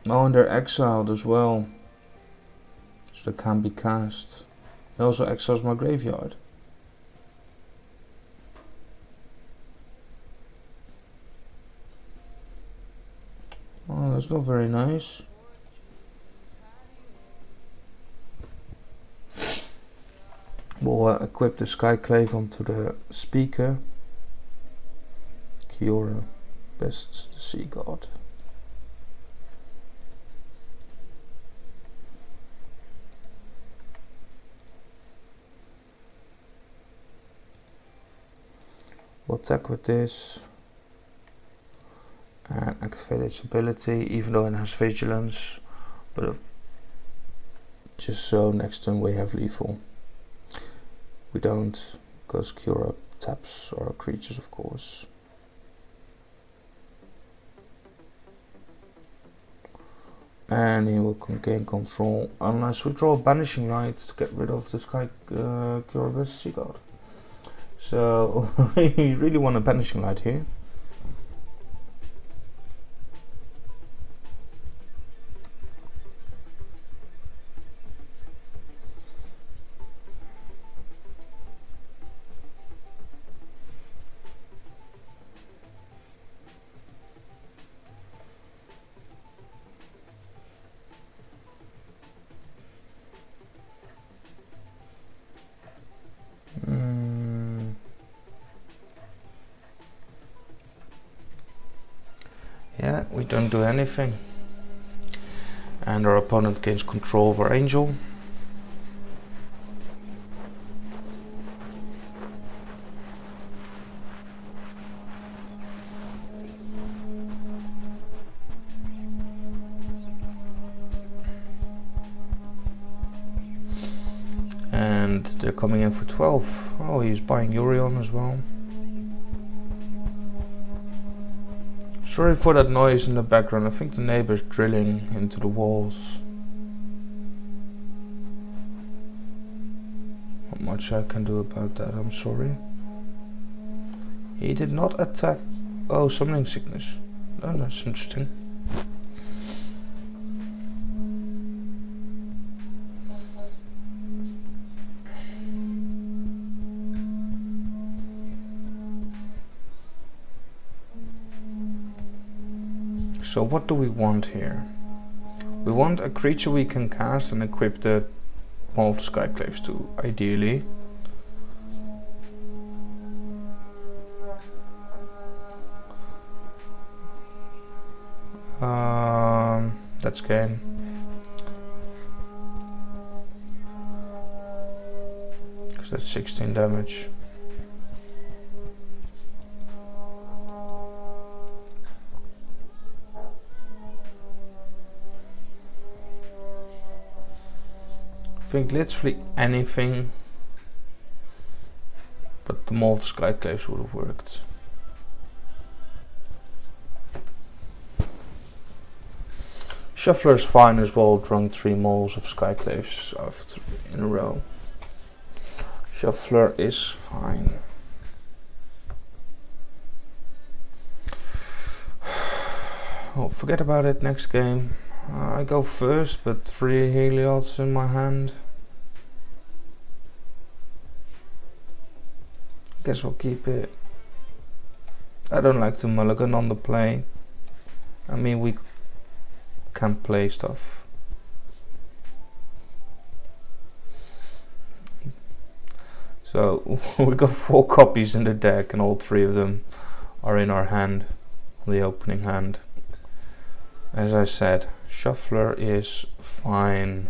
Oh, and they're exiled as well, so they can't be cast. He also exiles my graveyard. Oh, that's not very nice. We'll equip the Skyclave onto the speaker. Kiora, best the Sea God. We'll attack with this and activate its ability, even though it has vigilance, but just so next turn we have lethal. We don't, because Kiora taps our creatures, of course. And he will gain control unless we draw a Banishing Light to get rid of the Kiora versus Sea God. So we really want a Banishing Light here. Yeah, we don't do anything. And our opponent gains control over Angel. And they're coming in for 12. Oh, he's buying Yorion as well. Sorry for that noise in the background. I think the neighbor's drilling into the walls. Not much I can do about that, I'm sorry. He did not attack. Oh, Summoning Sickness. Oh, that's interesting. So what do we want here? We want a creature we can cast and equip the Maul of the Skyclaves to, ideally. That's game. Because that's 16 damage. I think literally anything but the Maul of the Skyclaves would have worked. Shuffler's fine as well, drawing 3 Mauls of Skyclaves in a row. Shuffler is fine. Oh, forget about it, next game. I go first, but 3 Heliots in my hand. Guess we'll keep it. I don't like to mulligan on the play. I mean, we can play stuff. So we got 4 copies in the deck and all 3 of them are in our hand, the opening hand. As I said, Shuffler is fine.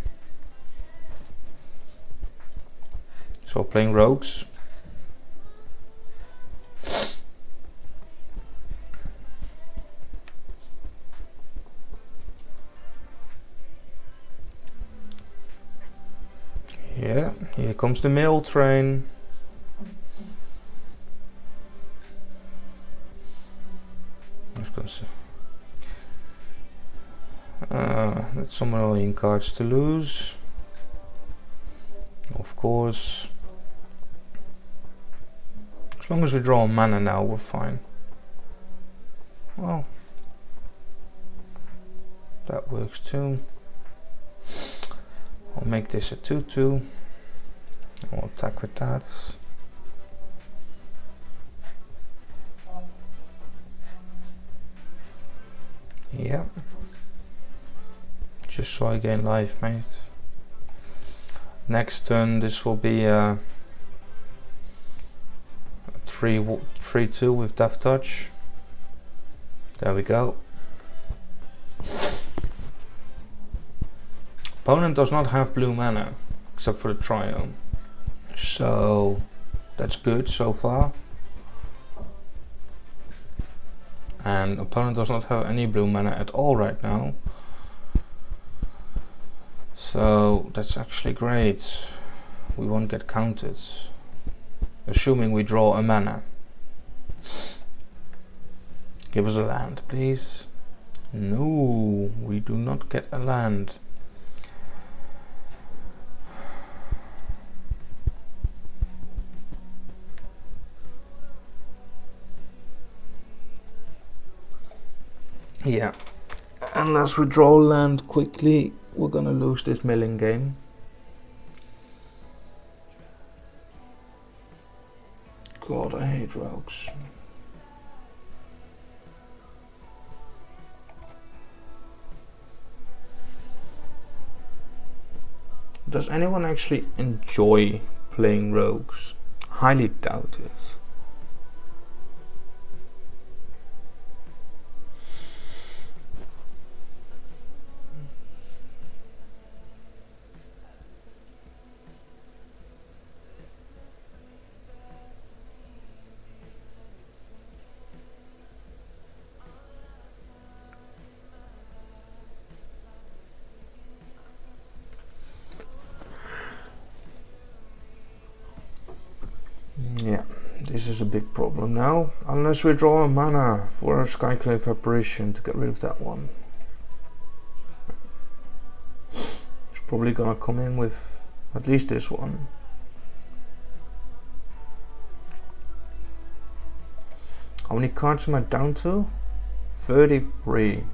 So playing rogues. Yeah, here comes the mail train. Just gonna say. That's some annoying cards to lose. Of course. As long as we draw mana now, we're fine. Well, that works too. I'll make this a 2/2. I'll attack with that. Yeah. Just so I gain life, mate. Next turn, this will be a 3/2 with Death Touch. There we go. Opponent does not have blue mana, except for the Triome. So that's good so far. And opponent does not have any blue mana at all right now. So that's actually great. We won't get counted. Assuming we draw a mana. Give us a land, please. No, we do not get a land. Yeah, unless we draw land quickly, we're gonna lose this milling game. God, I hate rogues. Does anyone actually enjoy playing rogues? Highly doubt it. Yeah, this is a big problem now. Unless we draw a mana for a Skyclave Apparition to get rid of that one. It's probably gonna come in with at least this one. How many cards am I down to? 33.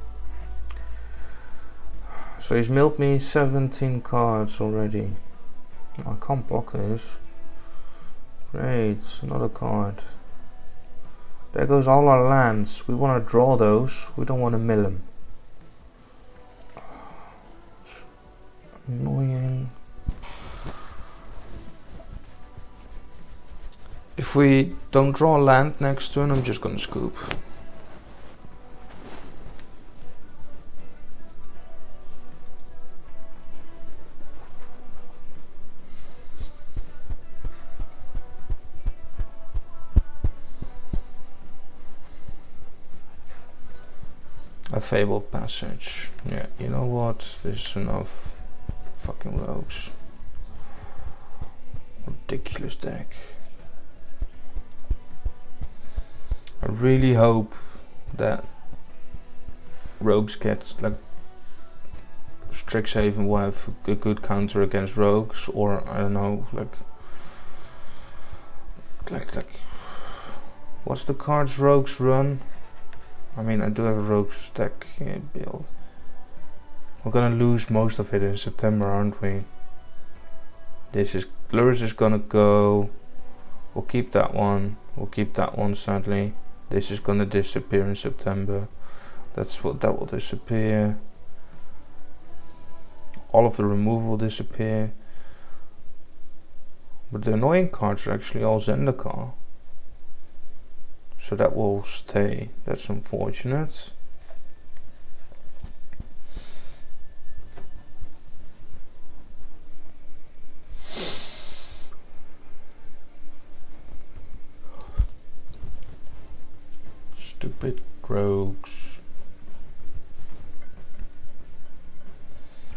So he's milled me 17 cards already. I can't block this. Great, another card. There goes all our lands. We want to draw those. We don't want to mill them. It's annoying. If we don't draw land next turn, I'm just gonna scoop. A Fabled Passage. Yeah, you know what? This is enough. Fucking rogues. Ridiculous deck. I really hope that rogues get like Strixhaven will have a good counter against rogues, or I don't know, like what's the cards rogues run? I mean, I do have a rogues deck build. We're gonna lose most of it in September, aren't we? Lurrus is gonna go. We'll keep that one. We'll keep that one, sadly. This is gonna disappear in September. That will disappear. All of the removal will disappear. But the annoying cards are actually all Zendikar. So that will stay. That's unfortunate. Stupid rogues.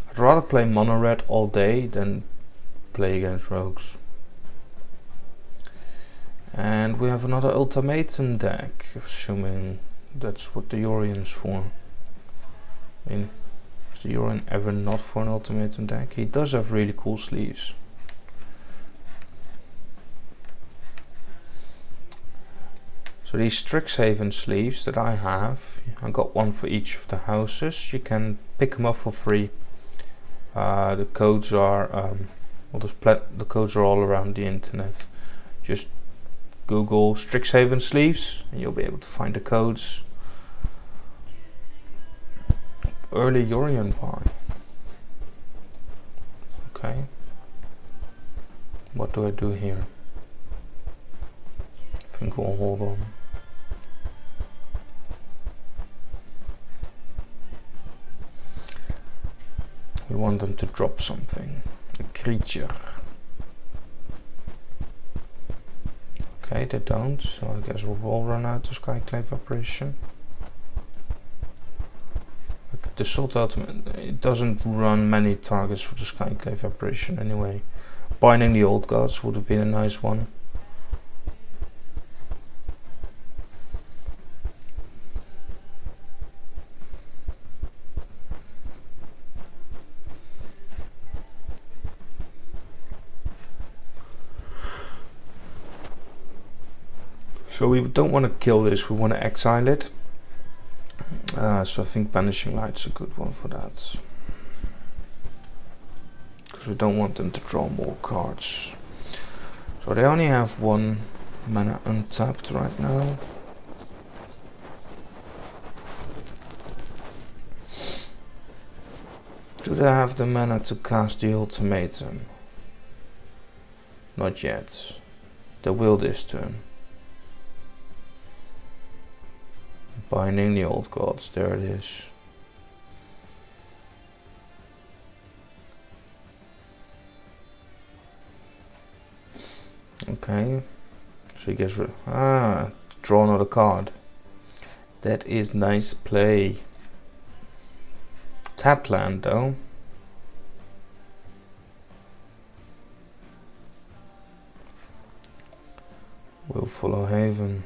I'd rather play mono red all day than play against rogues. And we have another ultimatum deck, assuming that's what the Yorion's for. I mean, is the Yorion ever not for an ultimatum deck? He does have really cool sleeves. So these Strixhaven sleeves that I have, I got one for each of the houses. You can pick them up for free. The codes are, the codes are all around the internet. Just Google Strixhaven sleeves and you'll be able to find the codes. Early Yorion buy. Okay. What do I do here? I think we'll hold on. We want them to drop something. A creature. Okay, they don't, so I guess we will run out of Skyclave Apparition. The Salt Ultimate, it doesn't run many targets for the Skyclave Apparition anyway. Binding the Old Gods would have been a nice one. So we don't want to kill this, we want to exile it. So I think Banishing Light's a good one for that. Because we don't want them to draw more cards. So they only have 1 mana untapped right now. Do they have the mana to cast the ultimatum? Not yet. They will this turn. Binding the Old Gods, there it is. Okay, so he gets rid. Draw another card. That is nice play. Tapped land though. Willful Haven.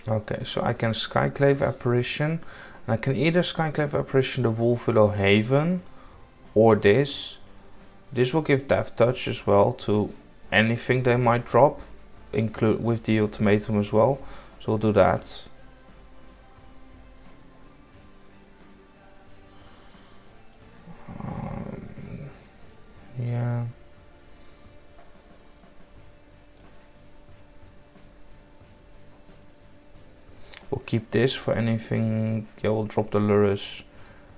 Okay, so I can Skyclave Apparition, and I can either Skyclave Apparition the Wolfwillow Haven, or this. This will give Death Touch as well to anything they might drop, include with the ultimatum as well. So we'll do that. Yeah. We'll keep this for anything. Yeah, we'll drop the Lurrus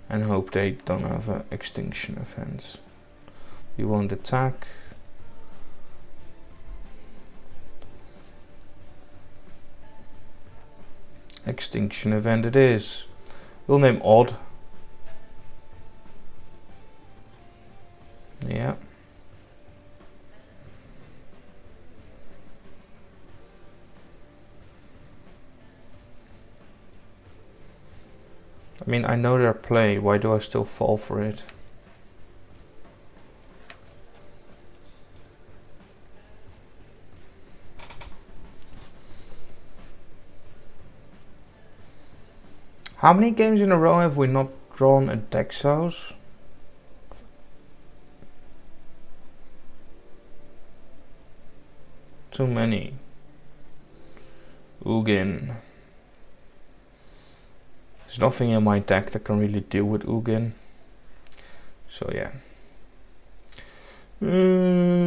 and hope they don't have an extinction event. We won't attack. Extinction event it is. We'll name Odd. Yeah. I mean, I know their play, why do I still fall for it? How many games in a row have we not drawn a Dexos? Too many. Ugin. There's nothing in my deck that can really deal with Ugin. So yeah.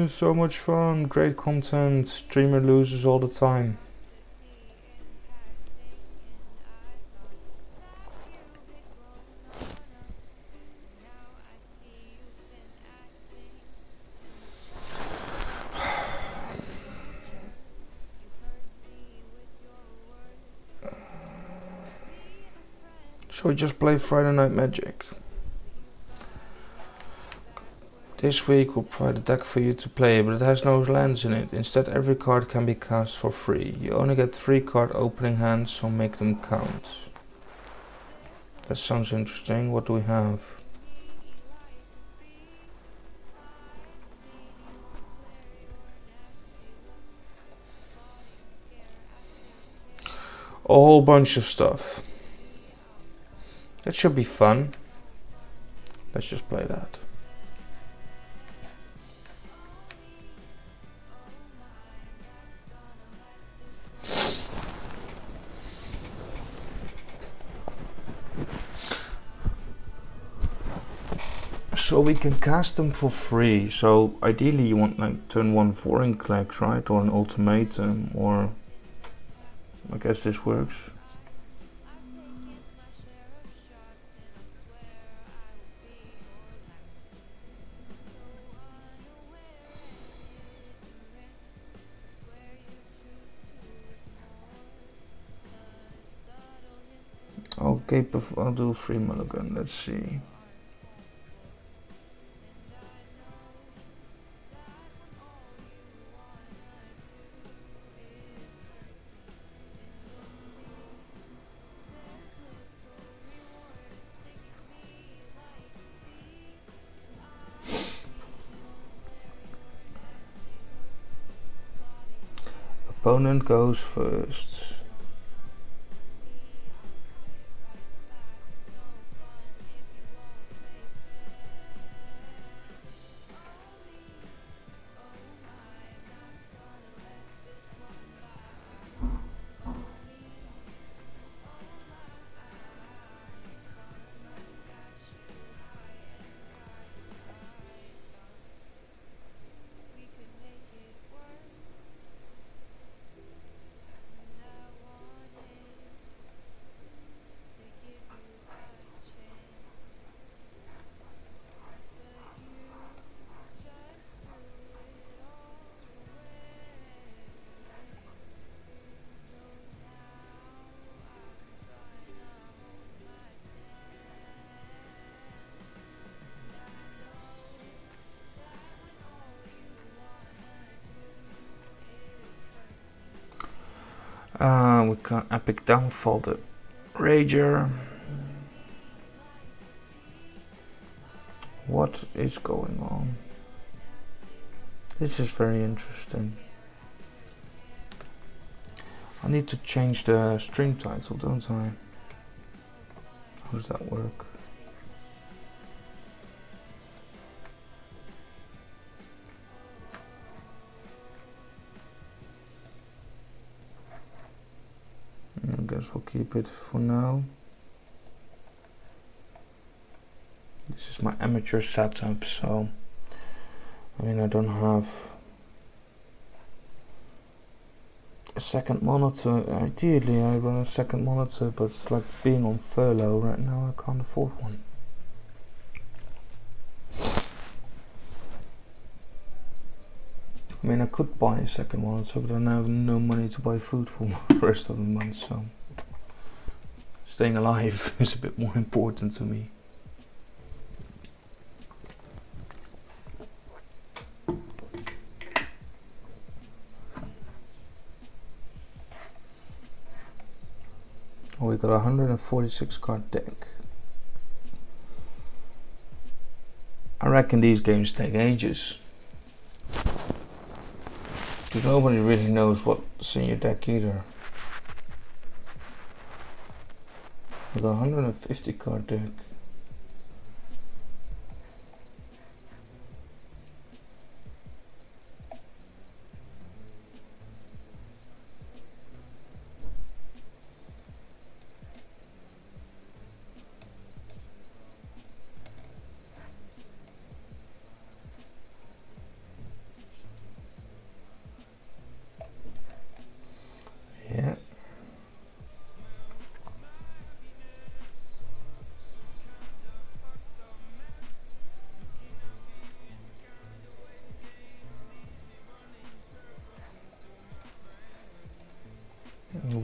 So much fun, great content, streamer loses all the time. Shall we just play Friday Night Magic? This week we'll provide a deck for you to play, but it has no lands in it. Instead, every card can be cast for free. You only get 3 card opening hands, so make them count. That sounds interesting. What do we have? A whole bunch of stuff. That should be fun. Let's just play that. So we can cast them for free. So ideally you want like turn 1 Vorinclex, right? Or an ultimatum, or I guess this works. Okay, I'll do 3 mulligan, let's see. Opponent goes first. We got Epic Downfall, the Rager. What is going on? This is very interesting. I need to change the stream title, don't I? How does that work? I guess we'll keep it for now. This is my amateur setup, so I mean I don't have a second monitor. Ideally I run a second monitor, but it's like being on furlough right now, I can't afford one. I mean I could buy a second monitor, but I have no money to buy food for the rest of the month, so staying alive is a bit more important to me. We got a 146 card deck. I reckon these games take ages, because nobody really knows what's in your deck either. We got a 150 card deck.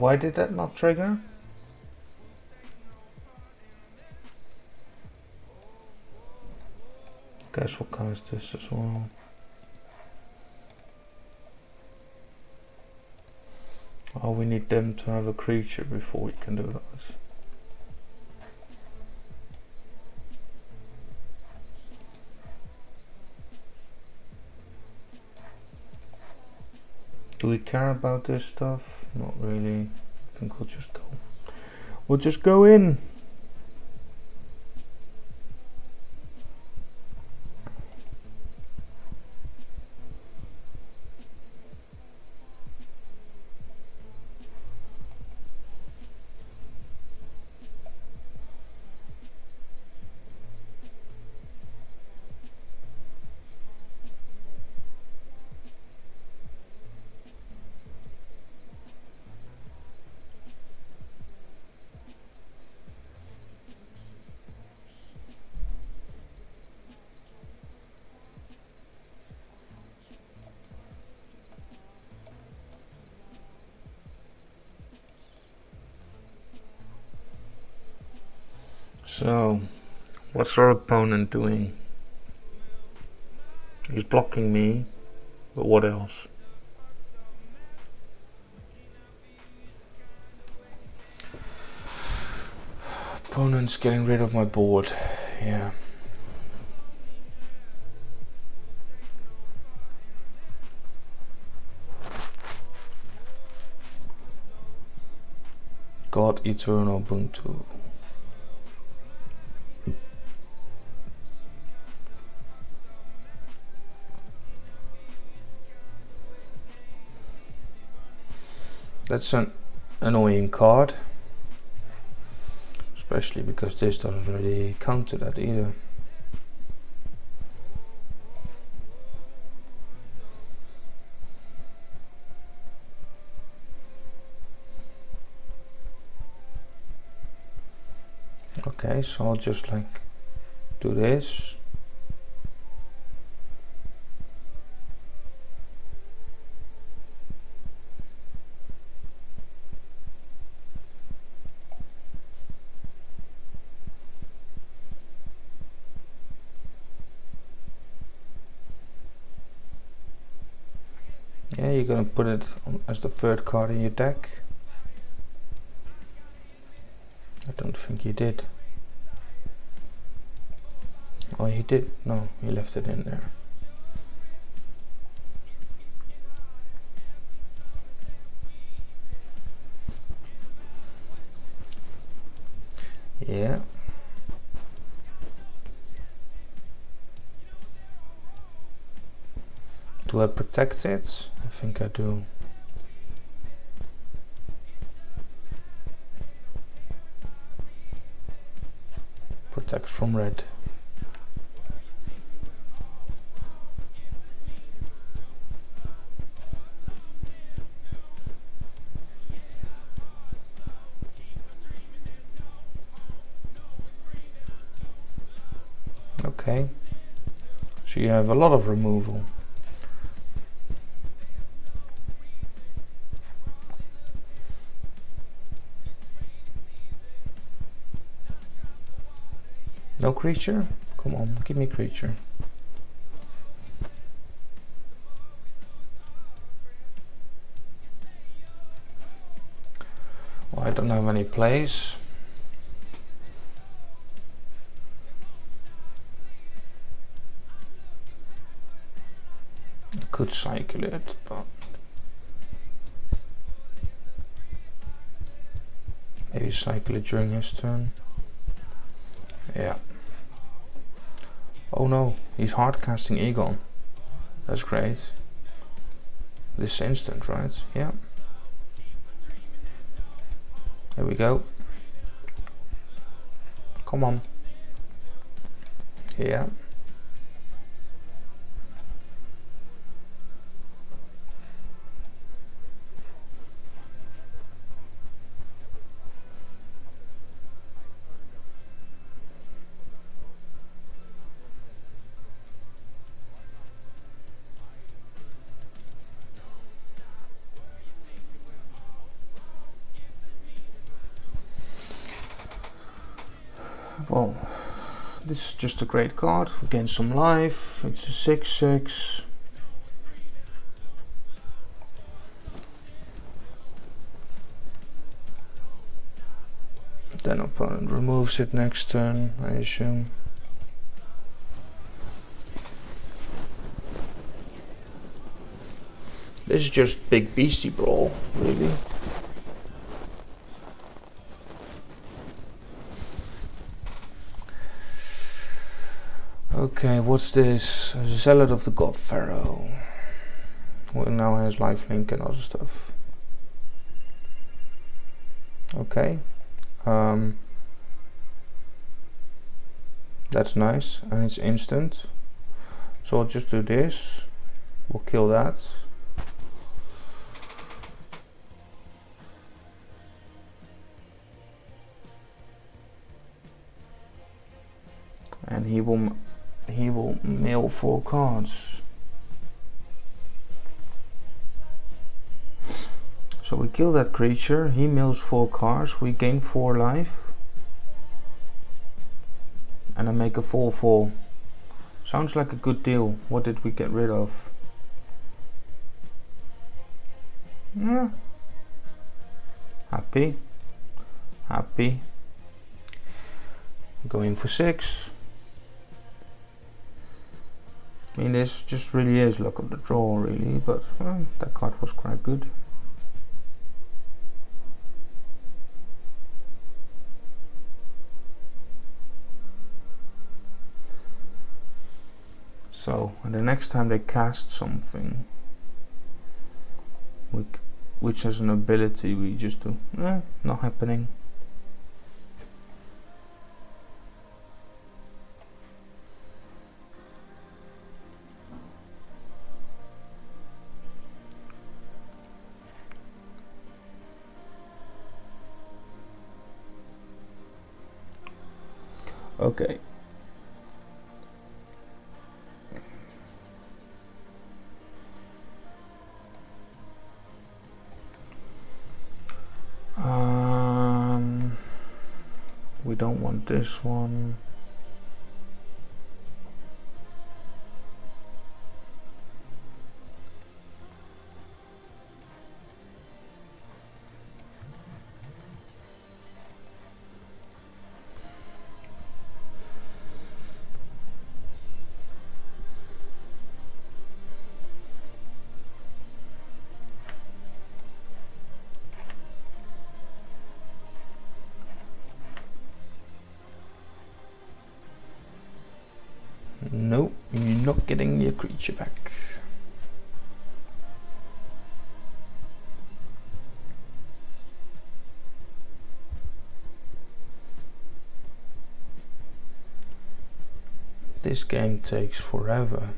Why did that not trigger? Guess we'll cast this as well. Oh, we need them to have a creature before we can do that. Do we care about this stuff? Not really. I think we'll just go. We'll just go in. So, what's our opponent doing? He's blocking me, but what else? Opponent's getting rid of my board, yeah. God Eternal Ubuntu. That's an annoying card, especially because this doesn't really counter that either. Okay, so I'll just like do this. Yeah, you're gonna put it on as the third card in your deck. I don't think you did. Oh, he did? No, he left it in there. Yeah. Do I protect it? I think I do. Protect from red. Okay. So you have a lot of removal. No creature? Come on, give me creature. Well, I don't have any plays. I could cycle it, but maybe cycle it during his turn. Yeah. Oh no, he's hard casting Aegon. That's great. This instant, right? Yeah. There we go. Come on. Yeah. Well, this is just a great card. We gain some life. It's a 6/6. Then opponent removes it next turn, I assume. This is just big beastie brawl, really. Okay, what's this? Zealot of the God Pharaoh. Well, now has lifelink and other stuff. Okay. That's nice, and it's instant. So I'll just do this. We'll kill that. And he will mill 4 cards. So we kill that creature, he mills 4 cards, we gain 4 life. And I make a 4/4. Sounds like a good deal. What did we get rid of? Yeah. Happy. Happy. Going for 6. I mean, this just really is luck of the draw, really, but that card was quite good. So, and the next time they cast something, which has an ability, we just do, not happening. Okay. We don't want this one. Nope, you're not getting your creature back. This game takes forever.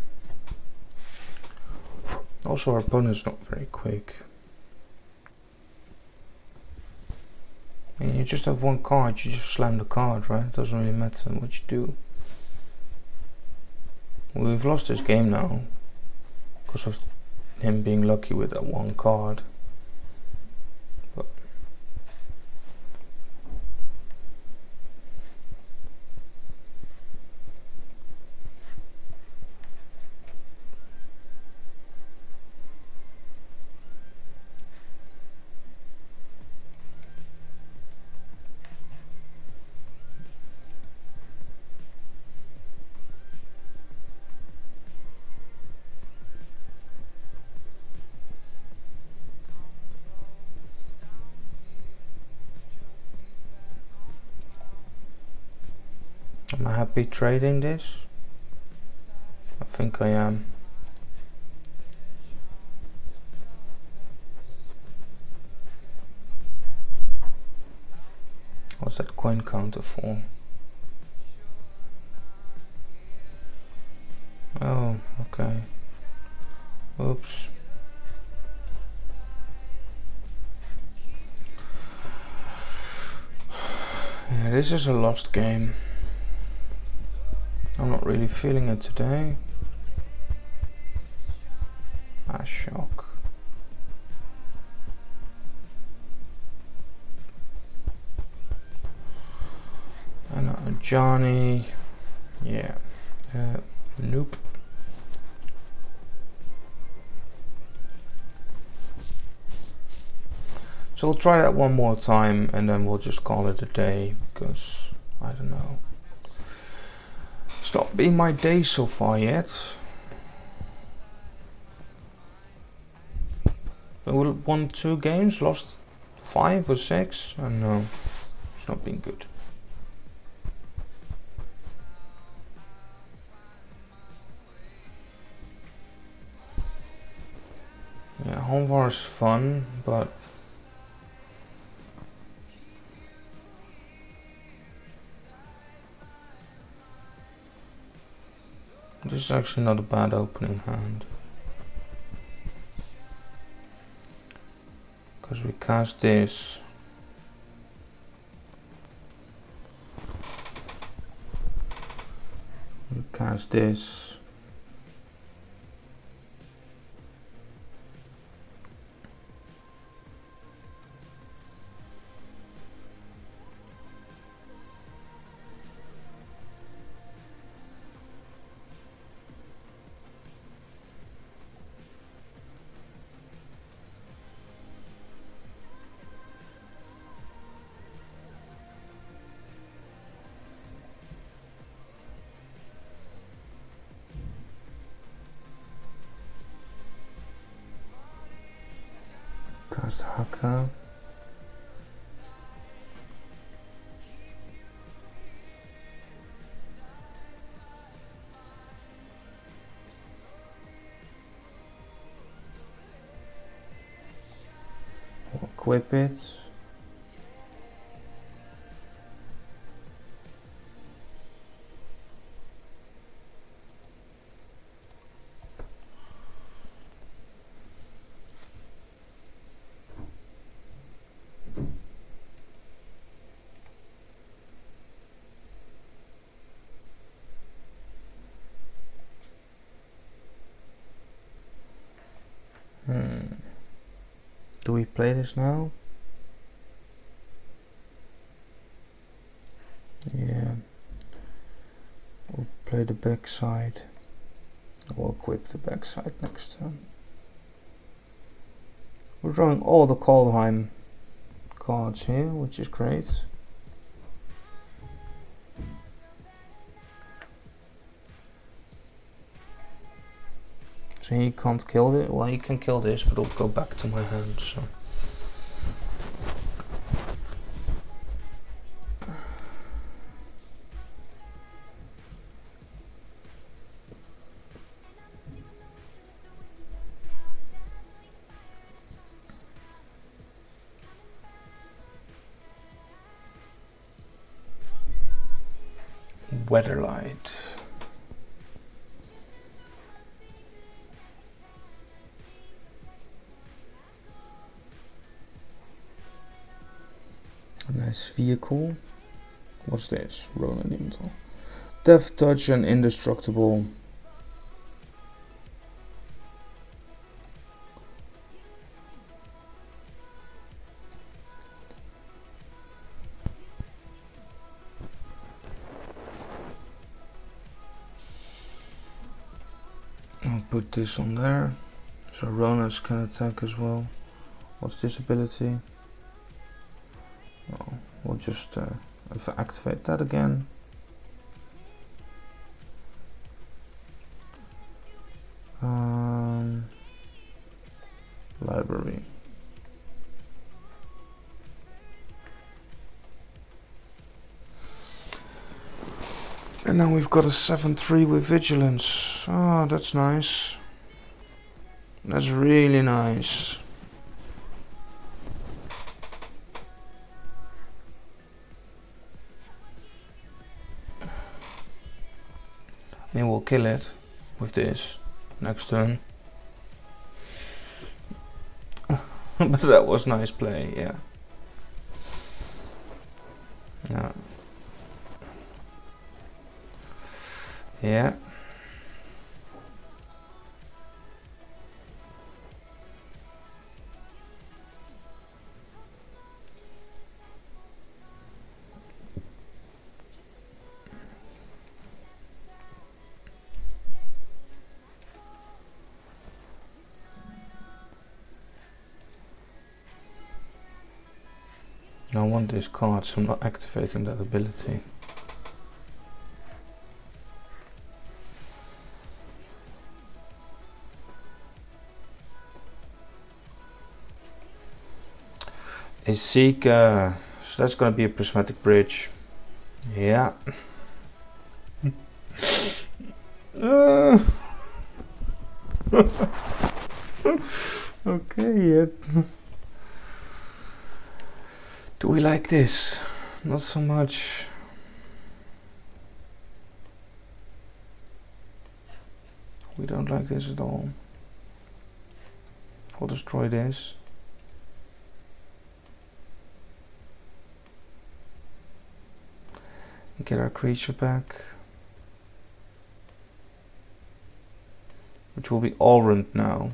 Also, our opponent's not very quick. I mean, you just have one card, you just slam the card, right? It doesn't really matter what you do. We've lost this game now because of him being lucky with that one card. But am I happy trading this? I think I am. What's that coin counter for? Oh, okay. Oops. Yeah, this is a lost game. I'm not really feeling it today. Ah, shock. And Johnny. Yeah. Nope. So we'll try that one more time and then we'll just call it a day because I don't know. It's not been my day so far yet. We won 2 games, lost 5 or 6. I don't know. It's not been good. Yeah, home war is fun, but this is actually not a bad opening hand. Because we cast this. We cast this. Cast Haka. We'll equip it. Do we play this now? Yeah. We'll play the backside. We'll equip the backside next turn. We're drawing all the Kaldheim cards here, which is great. So he can't kill it. Well, he can kill this, but it'll go back to my hand. So. Weatherlight. A nice vehicle. What's this? Ronan Imtal. Death Touch and Indestructible. I'll put this on there. So Ronas can attack as well. What's this ability? Well, we'll just activate that again. Library. And now we've got a 7-3 with Vigilance. Oh, that's nice. That's really nice. I mean, we'll kill it with this next turn. But that was nice play, yeah. Yeah. Yeah. I want this card, so I'm not activating that ability. A Seeker, so that's gonna be a prismatic bridge. Yeah. Okay, yep. Do we like this? Not so much. We don't like this at all. We'll destroy this. Get our creature back. Which will be Alrund now.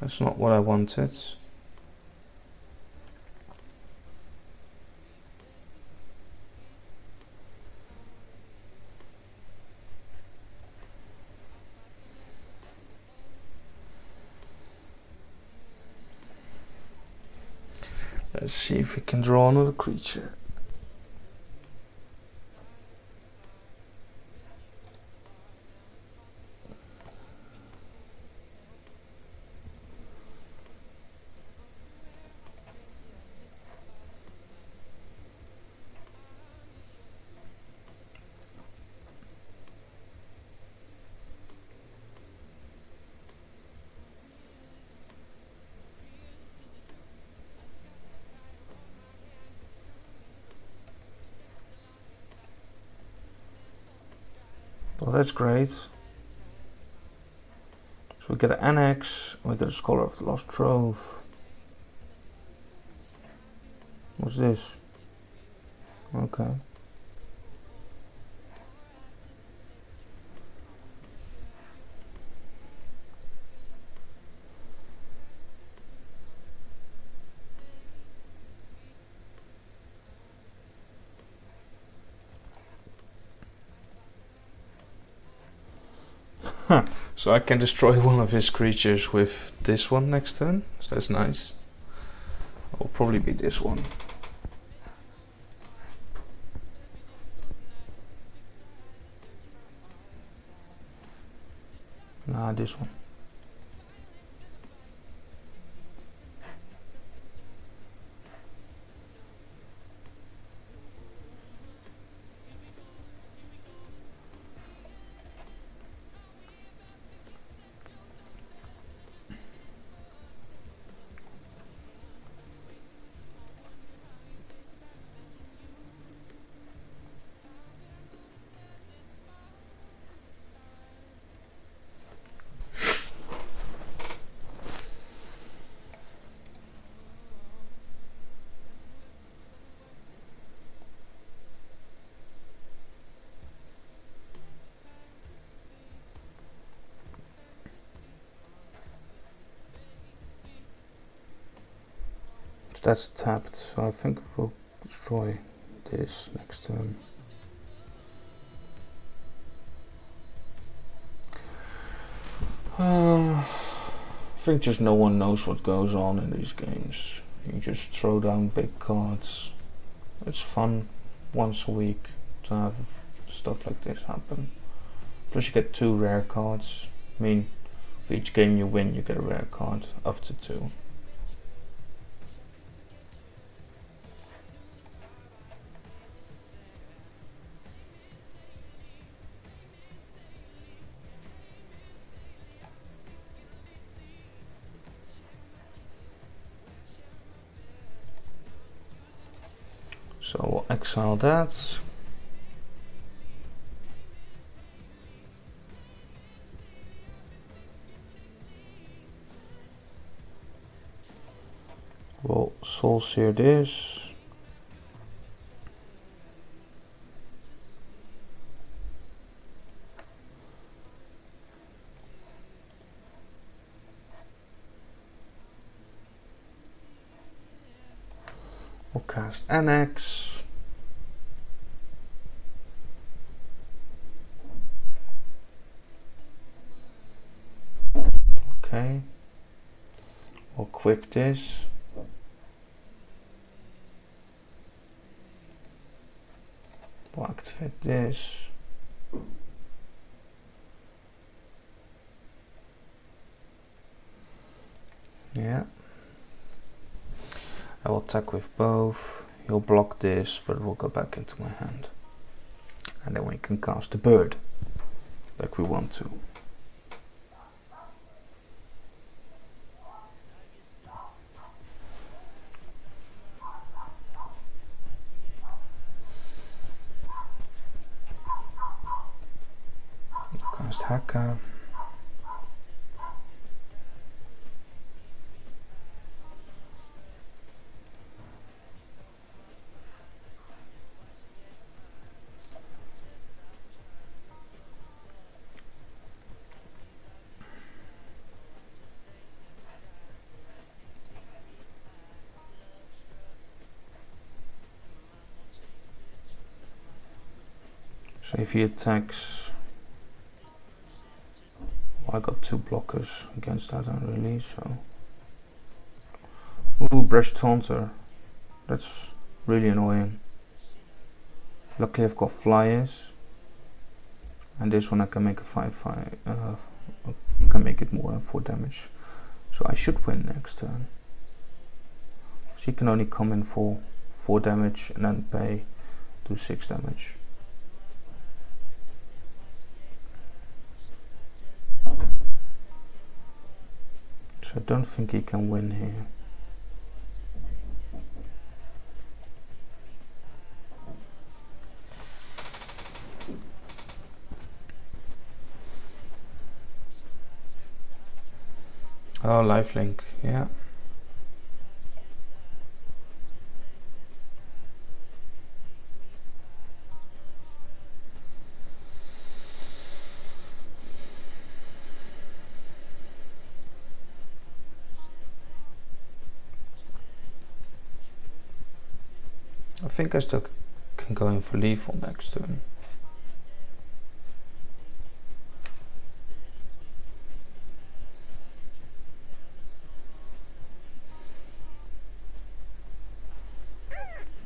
That's not what I wanted. Let's see if we can draw another creature. Well, that's great. So we get an annex, we get a Scholar of the Lost Trove. What's this? Okay. So I can destroy one of his creatures with this one next turn. So that's nice. It'll probably be this one. Nah, this one. That's tapped, so I think we'll destroy this next turn. I think just no one knows what goes on in these games. You just throw down big cards. It's fun once a week to have stuff like this happen. Plus you get 2 rare cards. I mean, for each game you win you get a rare card, up to 2. So we'll exile that. We'll Soul Sear this. We'll cast Annex. Okay. We'll equip this. Activate this. Yeah. I will attack with both. He'll block this, but it will go back into my hand. And then we can cast the bird, like we want to. Cast Haka. So if he attacks, well, I got 2 blockers against that already, so. Ooh, Brush Taunter. That's really annoying. Luckily I've got flyers. And this one I can make a 5-5, I can make it more 4 damage. So I should win next turn. So he can only come in for 4 damage and then pay to 6 damage. So I don't think he can win here. Oh, lifelink, yeah. I think I still can go in for lethal next turn.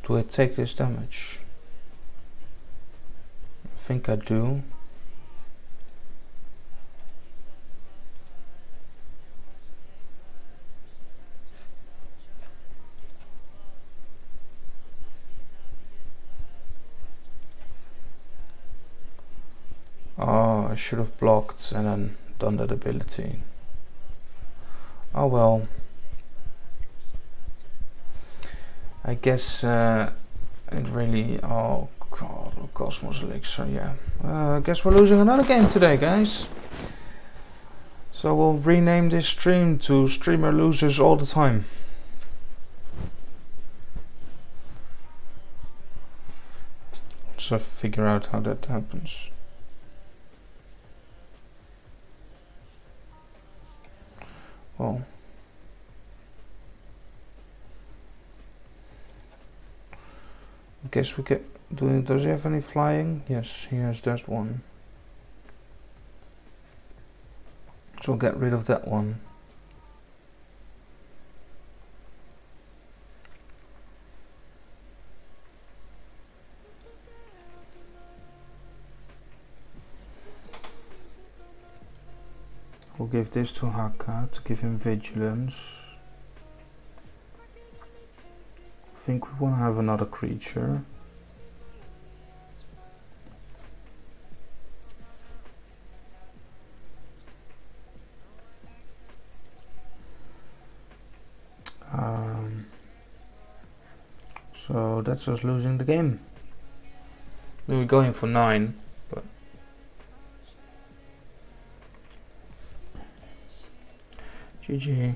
Do I take this damage? I think I do. Oh, I should have blocked and then done that ability. Oh well. I guess it really... Oh god, Cosmos Elixir, yeah. I guess we're losing another game today, guys. So we'll rename this stream to Streamer Loses All the Time. So figure out how that happens. Well, I guess we get. Does he have any flying? Yes, he has that one. So we'll get rid of that one. We'll give this to Haka to give him vigilance. I think we want to have another creature. So that's us losing the game. We were going for 9, but GG.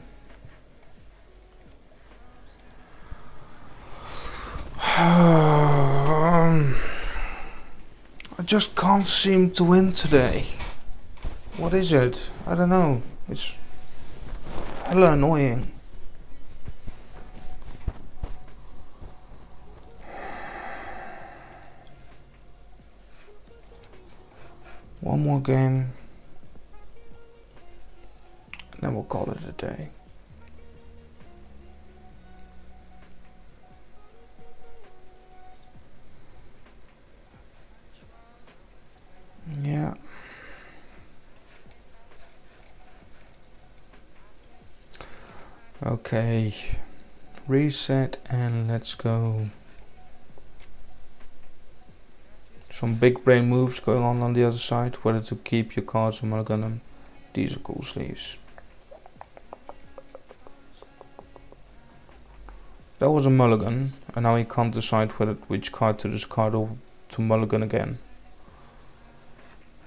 I just can't seem to win today. What is it? I don't know. It's hella annoying. One more game, and then we'll call it a day. Okay, reset and let's go. Some big brain moves going on the other side, whether to keep your cards or mulligan them. These are cool sleeves. That was a mulligan, and now he can't decide which card to discard or to mulligan again.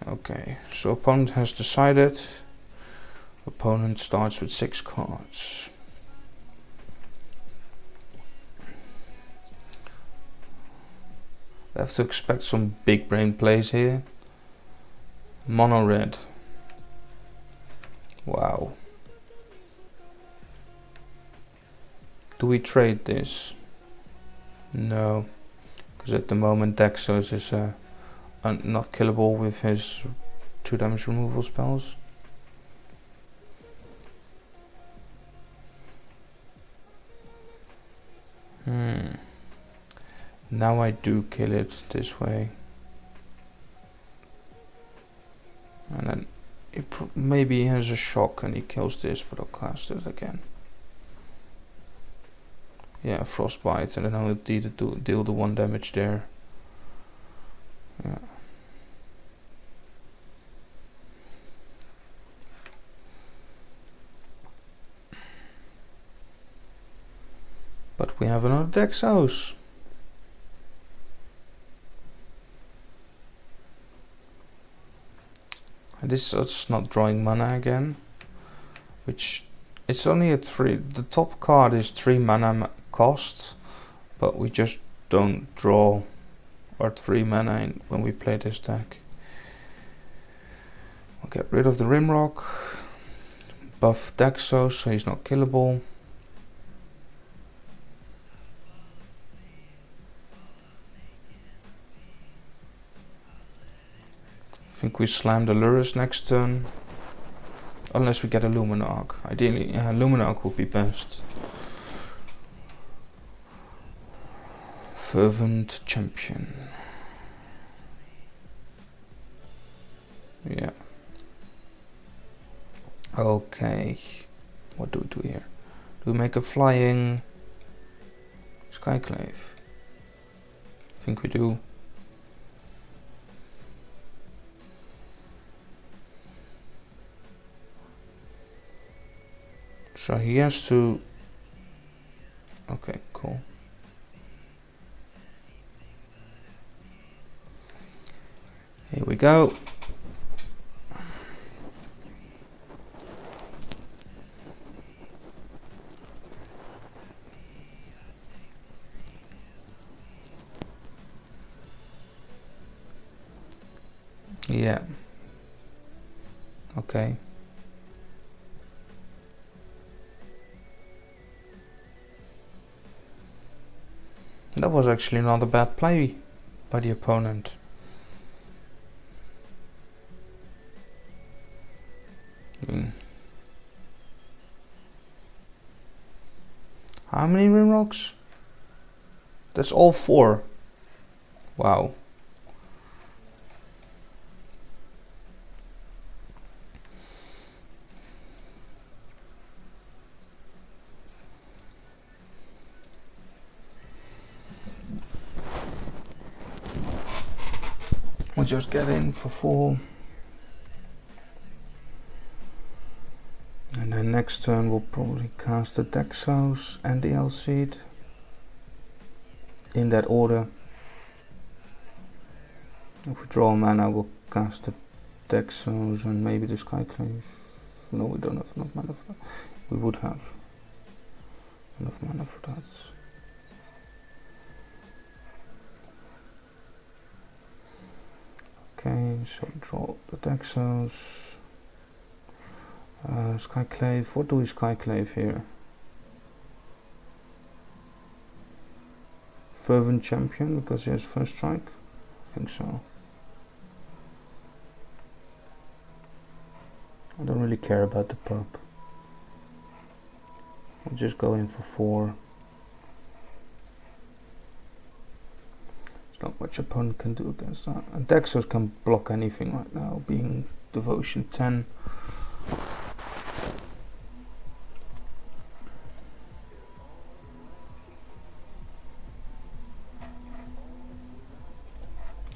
Okay, so opponent has decided. Opponent starts with 6 cards. I have to expect some big brain plays here. Mono red. Wow. Do we trade this? No, because at the moment Dexos is not killable with his 2 damage removal spells. Now I do kill it this way. And then maybe he has a shock and he kills this, but I'll cast it again. Yeah, frostbite, and then I'll deal the 1 damage there. Yeah. But we have another Dexos. And this is not drawing mana again, which it's only a 3. The top card is 3 mana cost, but we just don't draw our 3 mana when we play this deck. We'll get rid of the Rimrock, buff Dexos so he's not killable. I think we slam the Lurrus next turn, unless we get a Luminarch. Ideally, Luminarch would be best. Fervent Champion. Yeah. Okay. What do we do here? Do we make a flying Skyclave? I think we do. So he has to... Okay, cool. Here we go. Yeah. Okay. That was actually not a bad play by the opponent. How many Rimrocks? That's all 4. Wow. We'll just get in for 4. And then next turn we'll probably cast the Dexos and the Elseed. In that order. If we draw mana, we'll cast the Dexos and maybe the Skyclave. No, we don't have enough mana for that. We would have enough mana for that. Okay, so draw the Dexos. Skyclave. What do we Skyclave here? Fervent Champion because he has first strike? I think so. I don't really care about the pup. I'll just go in for 4. There's not much opponent can do against that. And Dexos can block anything right now, being Devotion 10.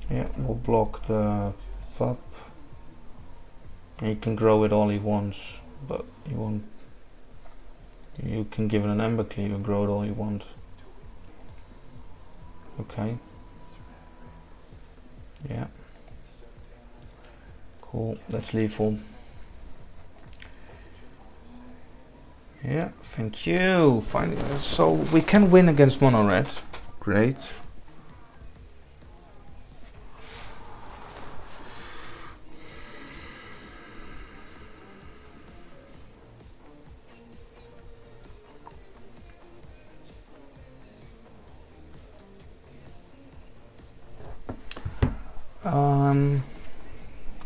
Yeah, we'll block the pup. And he can grow it all he wants, but he won't. You can give it an Ember Cleave and grow it all you want. Okay. Yeah. Cool, that's lethal. Yeah, thank you. Finally, so we can win against mono red. Great.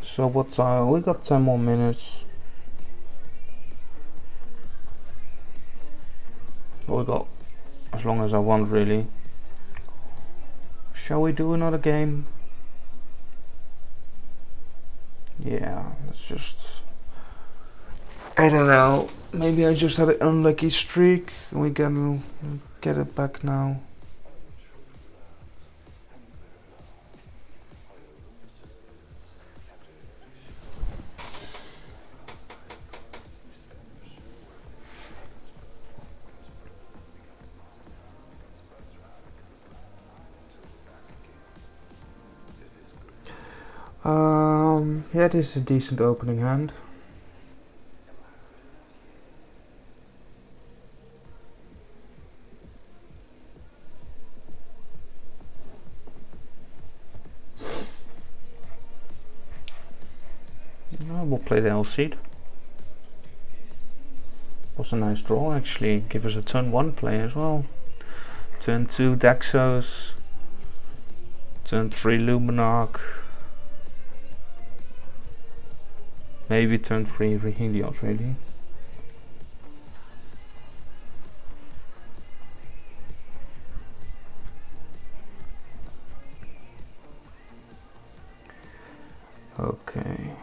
So what's we got 10 more minutes. We got as long as I want, really. Shall we do another game? Yeah, let's just, I don't know, maybe I just had an unlucky streak and we can get it back now. Yeah, this is a decent opening hand. We'll play the L-Seed. Was a nice draw actually, give us a turn 1 play as well. Turn 2 Dexos, turn 3 Luminarch, maybe turn 3 Heliod really. Okay.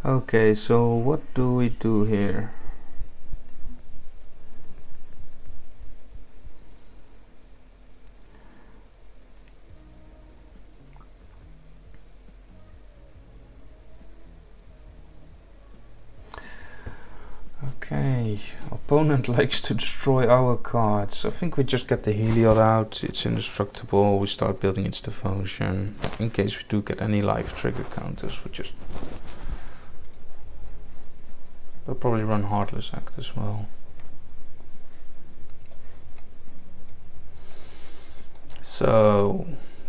Okay, so what do we do here? Okay, opponent likes to destroy our cards. I think we just get the Heliod out, it's indestructible, we start building its devotion. In case we do get any life trigger counters, we just... We'll probably run Heartless Act as well. So,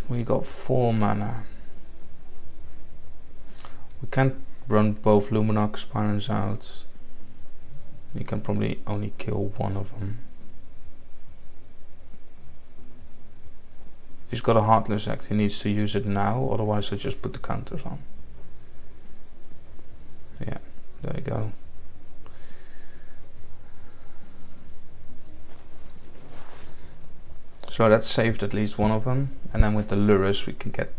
we got 4 mana. We can't run both Luminarch Spirons out. We can probably only kill one of them. If he's got a Heartless Act, he needs to use it now, otherwise I just put the counters on. Yeah, there you go. So that saved at least one of them, and then with the Lurrus we can get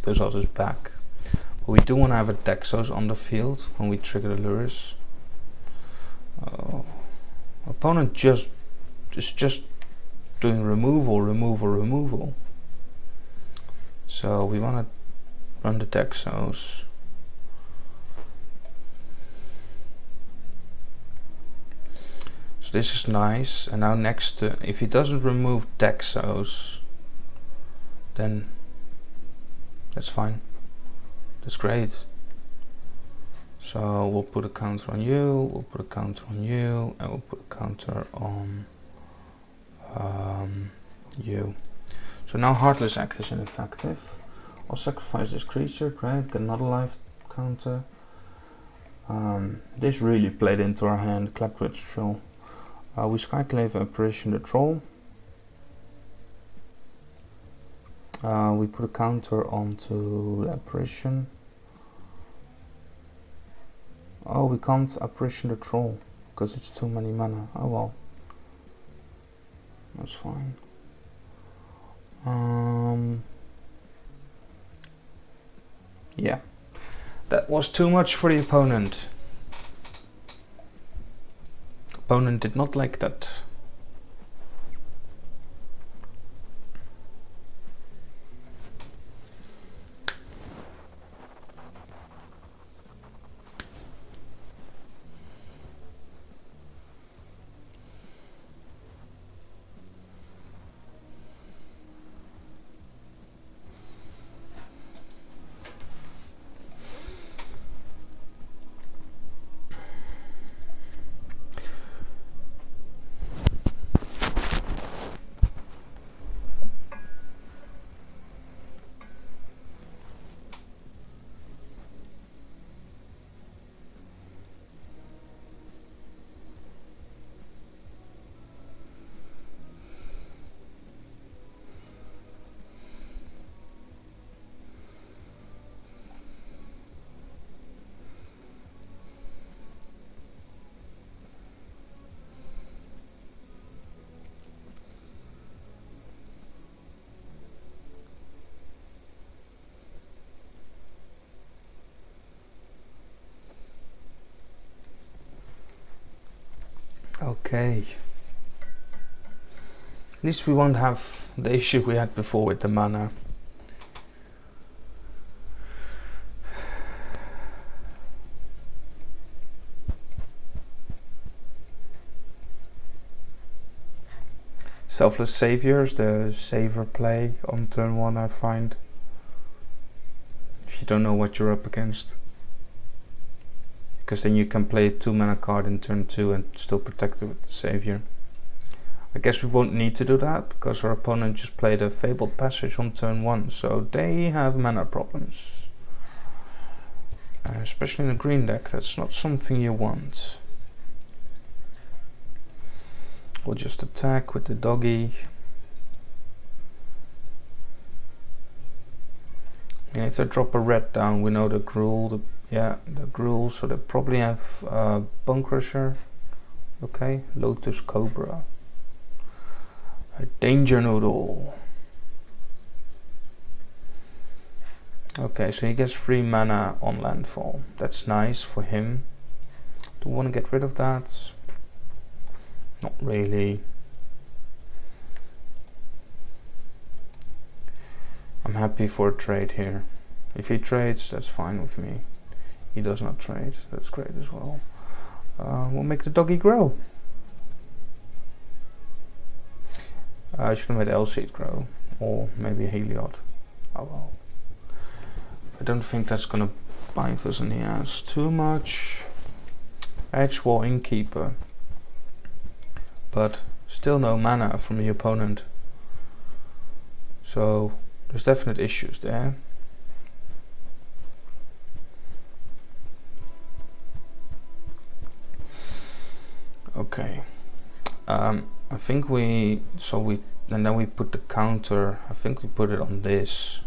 those others back. But we do want to have a Dexos on the field when we trigger the Lurrus. Opponent is just doing removal. So we want to run the Dexos. So this is nice, and now next to, if he doesn't remove Dexos, then that's fine. That's great. So we'll put a counter on you, we'll put a counter on you, and we'll put a counter on you. So now Heartless Act is ineffective. I'll sacrifice this creature, great, get another life counter. This really played into our hand, Claptrap Troll. We Skyclave Apparition the Troll. We put a counter onto the Apparition. Oh, we can't Apparition the Troll because it's too many mana. Oh well, that's fine. Yeah, that was too much for the opponent. Opponent did not like that. Okay. At least we won't have the issue we had before with the mana. Selfless Saviors, the saver play on turn 1, I find. If you don't know what you're up against. Because then you can play a 2 mana card in turn 2 and still protect it with the Savior. I guess we won't need to do that because our opponent just played a Fabled Passage on turn 1, so they have mana problems. Especially in a green deck, that's not something you want. We'll just attack with the doggy. And if they drop a red down, we know the Gruul, the Gruul, so they probably have Bone Crusher. Okay, Lotus Cobra. A Danger Noodle. Okay, so he gets 3 mana on landfall. That's nice for him. Do we want to get rid of that? Not really. I'm happy for a trade here. If he trades, that's fine with me. He does not trade, that's great as well. We'll make the doggy grow. I should have made Elseed grow, or maybe a Heliod. Oh well. I don't think that's gonna bite us in the ass too much. Edgewall Innkeeper. But still no mana from the opponent. So there's definite issues there. Okay. I think and then we put the counter, I think we put it on this.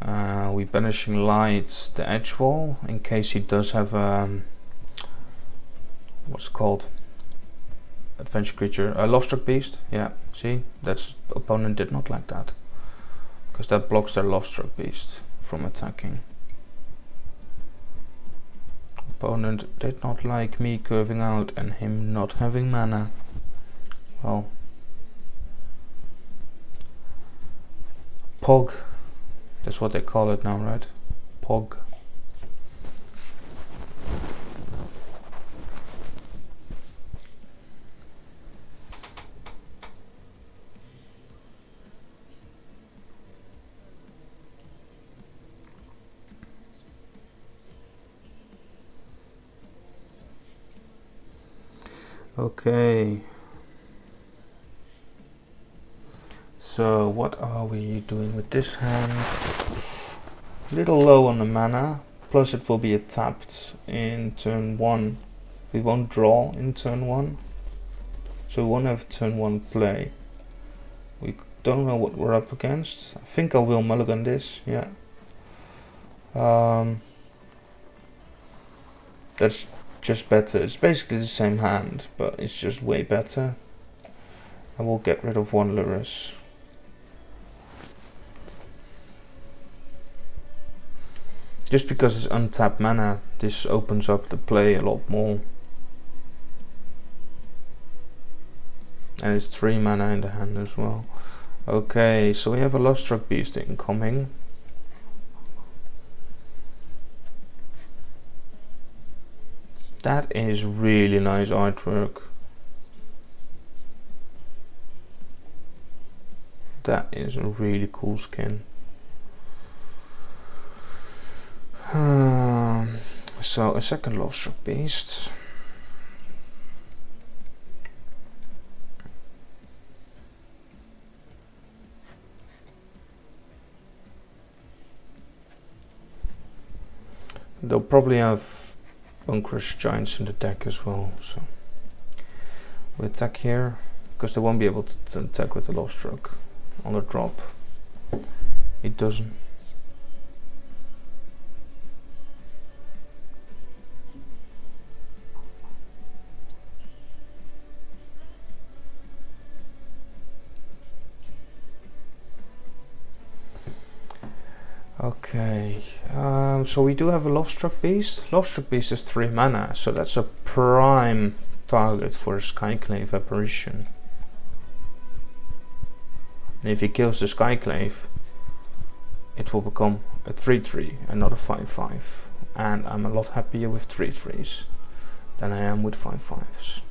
We Banishing Light the Edgewall in case he does have what's it called? Adventure creature, Lovestruck Beast. Yeah, see, that's opponent did not like that because that blocks their Lovestruck Beast from attacking. Opponent did not like me curving out and him not having mana. Well, Pog, that's what they call it now, right? Pog. Okay. So what are we doing with this hand? A little low on the mana, plus it will be tapped in turn 1. We won't draw in turn 1, so we won't have turn 1 play. We don't know what we're up against. I think I will mulligan this, yeah. That's just better. It's basically the same hand, but it's just way better. I will get rid of 1 Lurrus. Just because it's untapped mana, this opens up the play a lot more. And it's 3 mana in the hand as well. Okay, so we have a Lovestruck Beast incoming. That is really nice artwork. That is a really cool skin. So a second Lovestruck Beast. They'll probably have Bonecrush Giants in the deck as well, so we attack here, because they won't be able to attack with the Lovestruck on the drop. It doesn't. Okay, so we do have a Lovestruck Beast. Lovestruck Beast is 3 mana, so that's a prime target for a Skyclave Apparition. And if he kills the Skyclave, it will become a 3/3 and not a 5/5. And I'm a lot happier with 3/3s than I am with 5/5s.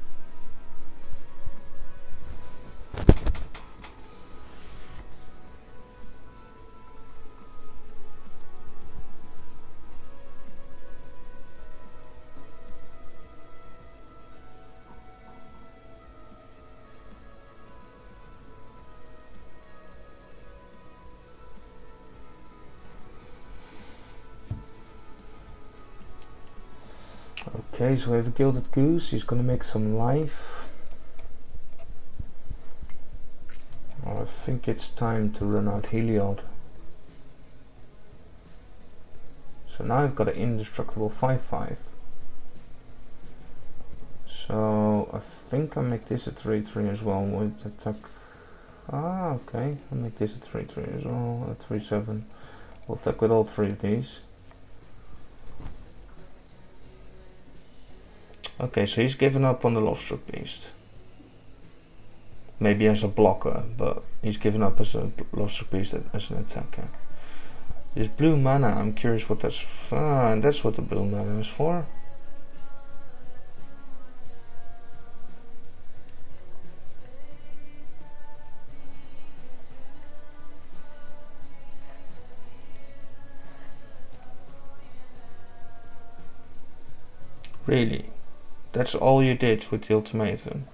Okay, so we have a Gilded Goose. He's gonna make some life. I think it's time to run out Heliod. So now I've got an indestructible 5/5. So I think I make this a 3/3 as well with attack. Ah, okay. I'll make this a 3/3 as well. A 3/7. We'll attack with all 3 of these. Okay, so he's given up on the Lovestruck Beast. Maybe as a blocker, but he's given up as a Lovestruck Beast as an attacker. This blue mana, I'm curious what that's for. And that's what the blue mana is for. Really? That's all you did with the ultimatum?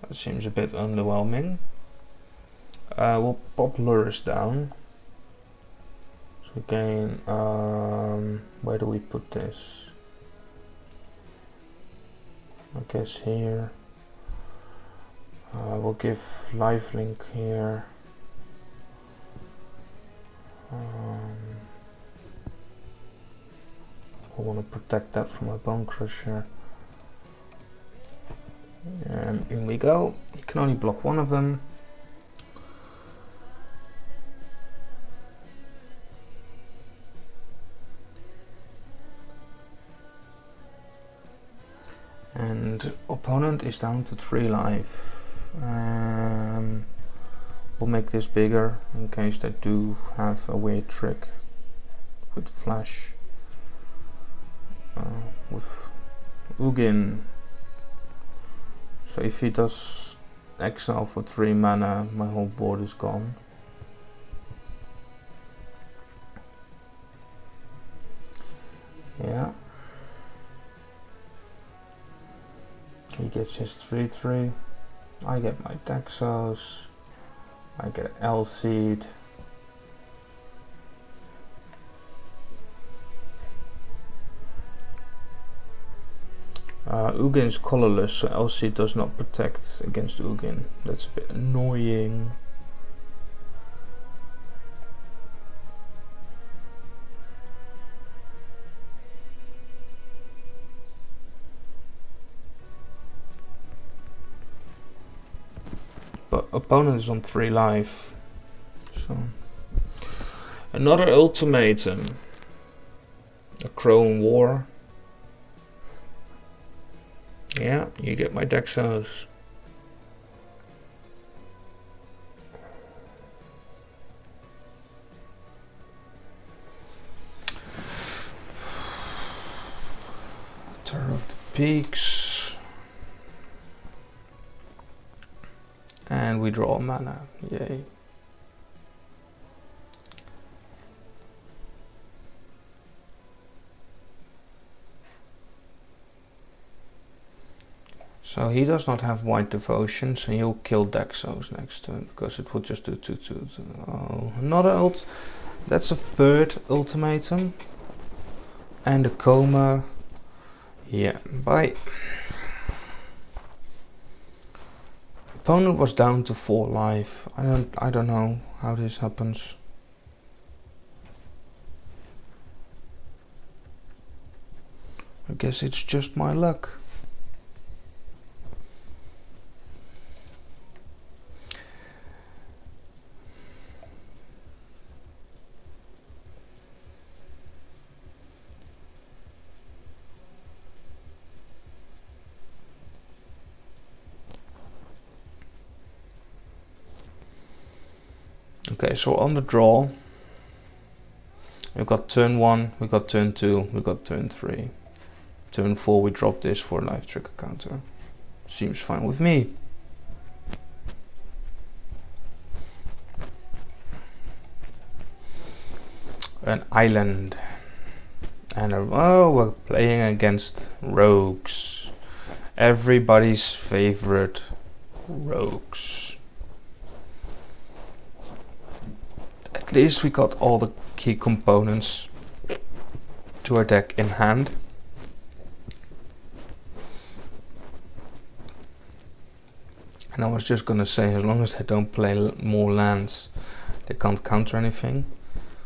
That seems a bit underwhelming. We'll pop Lurrus down. So again, where do we put this? I guess here. We'll give Lifelink here. I want to protect that from my Bonecrusher. And in we go. You can only block one of them. And opponent is down to 3 life. We'll make this bigger in case they do have a weird trick with Flash. With Ugin. So if he does exile for 3 mana, my whole board is gone. Yeah. He gets his 3/3. I get my Daxos. I get L-Seed. Ugin is colorless, so L-Seed does not protect against Ugin. That's a bit annoying. But opponent is on 3 life. So Another ultimatum. A Chrome War. Yeah, you get my Dexos. Terror of the Peaks. And we draw mana. Yay. So he does not have White Devotion, so he'll kill Dexos next to him, because it would just do 2/2. Oh, another ult. That's a third ultimatum. And a coma. Yeah, bye. Opponent was down to 4 life. I don't know how this happens. I guess it's just my luck. Okay, so on the draw, we've got turn 1, we got turn 2, we got turn 3. Turn 4 we drop this for life trigger counter. Seems fine with me. An island. And oh, we're playing against rogues. Everybody's favorite rogues. At least we got all the key components to our deck in hand. And I was just gonna say, as long as they don't play more lands, they can't counter anything.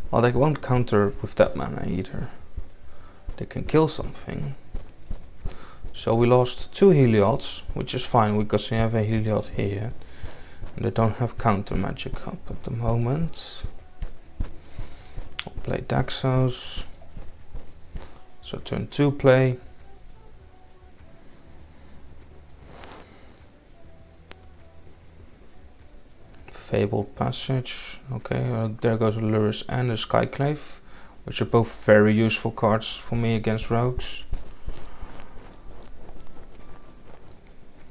Well, they won't counter with that mana either. They can kill something. So we lost 2 Heliods, which is fine because we have a Heliod here. And they don't have counter magic up at the moment. I'll play Daxos. So turn 2 play. Fabled Passage. Okay, there goes a Lurrus and a Skyclave, which are both very useful cards for me against rogues.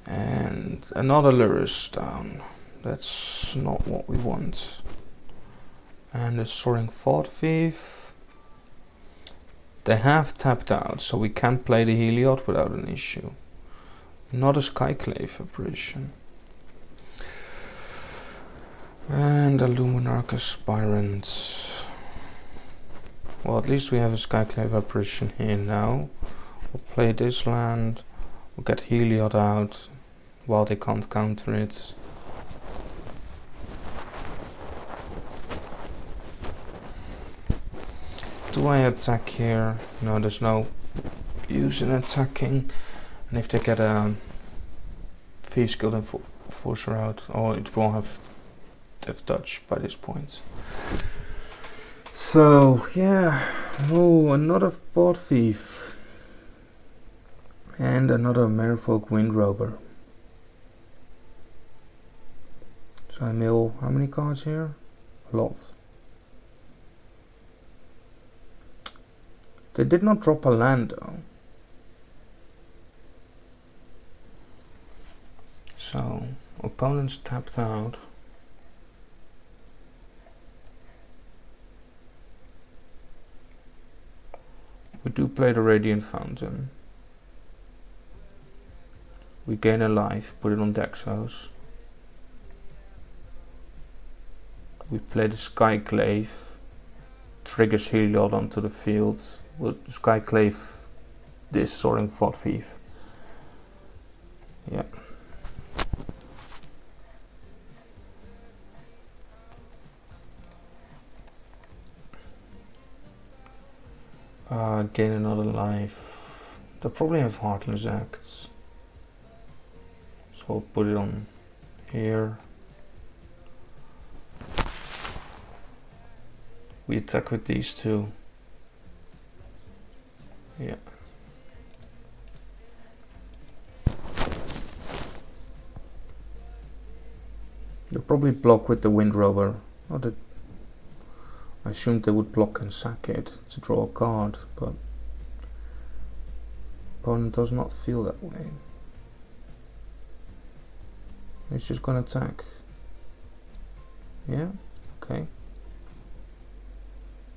And another Lurrus down. That's not what we want. And a Soaring Thought Thief. They have tapped out, so we can play the Heliod without an issue. Not a Skyclave apparition. And a Luminarch Aspirant. Well, at least we have a Skyclave apparition here now. We'll play this land. We'll get Heliod out while they can't counter it. Do I attack here? No, there's no use in attacking. And if they get a Thieves Guild Enforcer out, or it will have Death Touch by this point. So, yeah. Oh, another Thought Thief. And another Merfolk Windrober. So I mill how many cards here? A lot. They did not drop a land though. So, opponents tapped out. We do play the Radiant Fountain. We gain a life, put it on Dexos. We play the Skyclave. Triggers Heliod onto the field. We'll Skyclave this Soaring Thought Thief. Yeah. Gain another life. They probably have Heartless Acts. So I'll put it on here. We attack with these two. Yeah. They'll probably block with the Wind Rover. Oh, I assumed they would block and sack it to draw a card, but opponent does not feel that way. He's just gonna attack. Yeah, okay.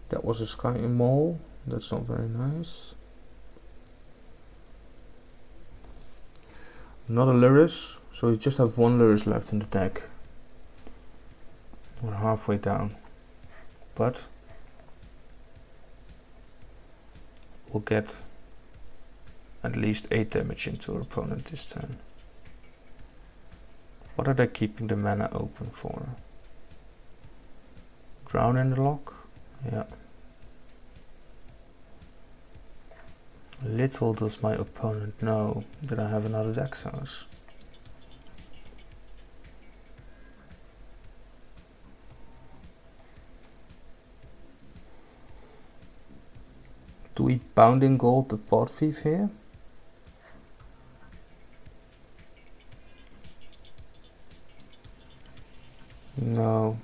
That was a Sky Mole. That's not very nice. Not a Lurrus, so we just have one Lurrus left in the deck. We're halfway down, but we'll get at least 8 damage into our opponent this turn. What are they keeping the mana open for? Drown in the lock? Yeah. Little does my opponent know that I have another Daxos. Do we Bounding Gold the Thought Thief here? No.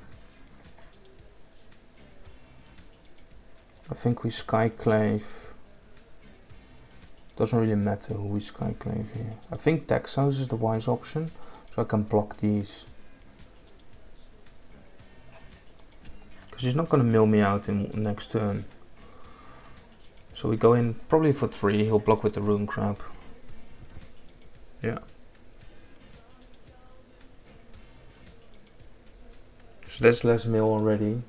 I think we Skyclave. Doesn't really matter who we Skyclave here. I think Daxos is the wise option, so I can block these. Because he's not going to mill me out in next turn. So we go in probably for 3, he'll block with the Rune Crab. Yeah. So that's less mill already.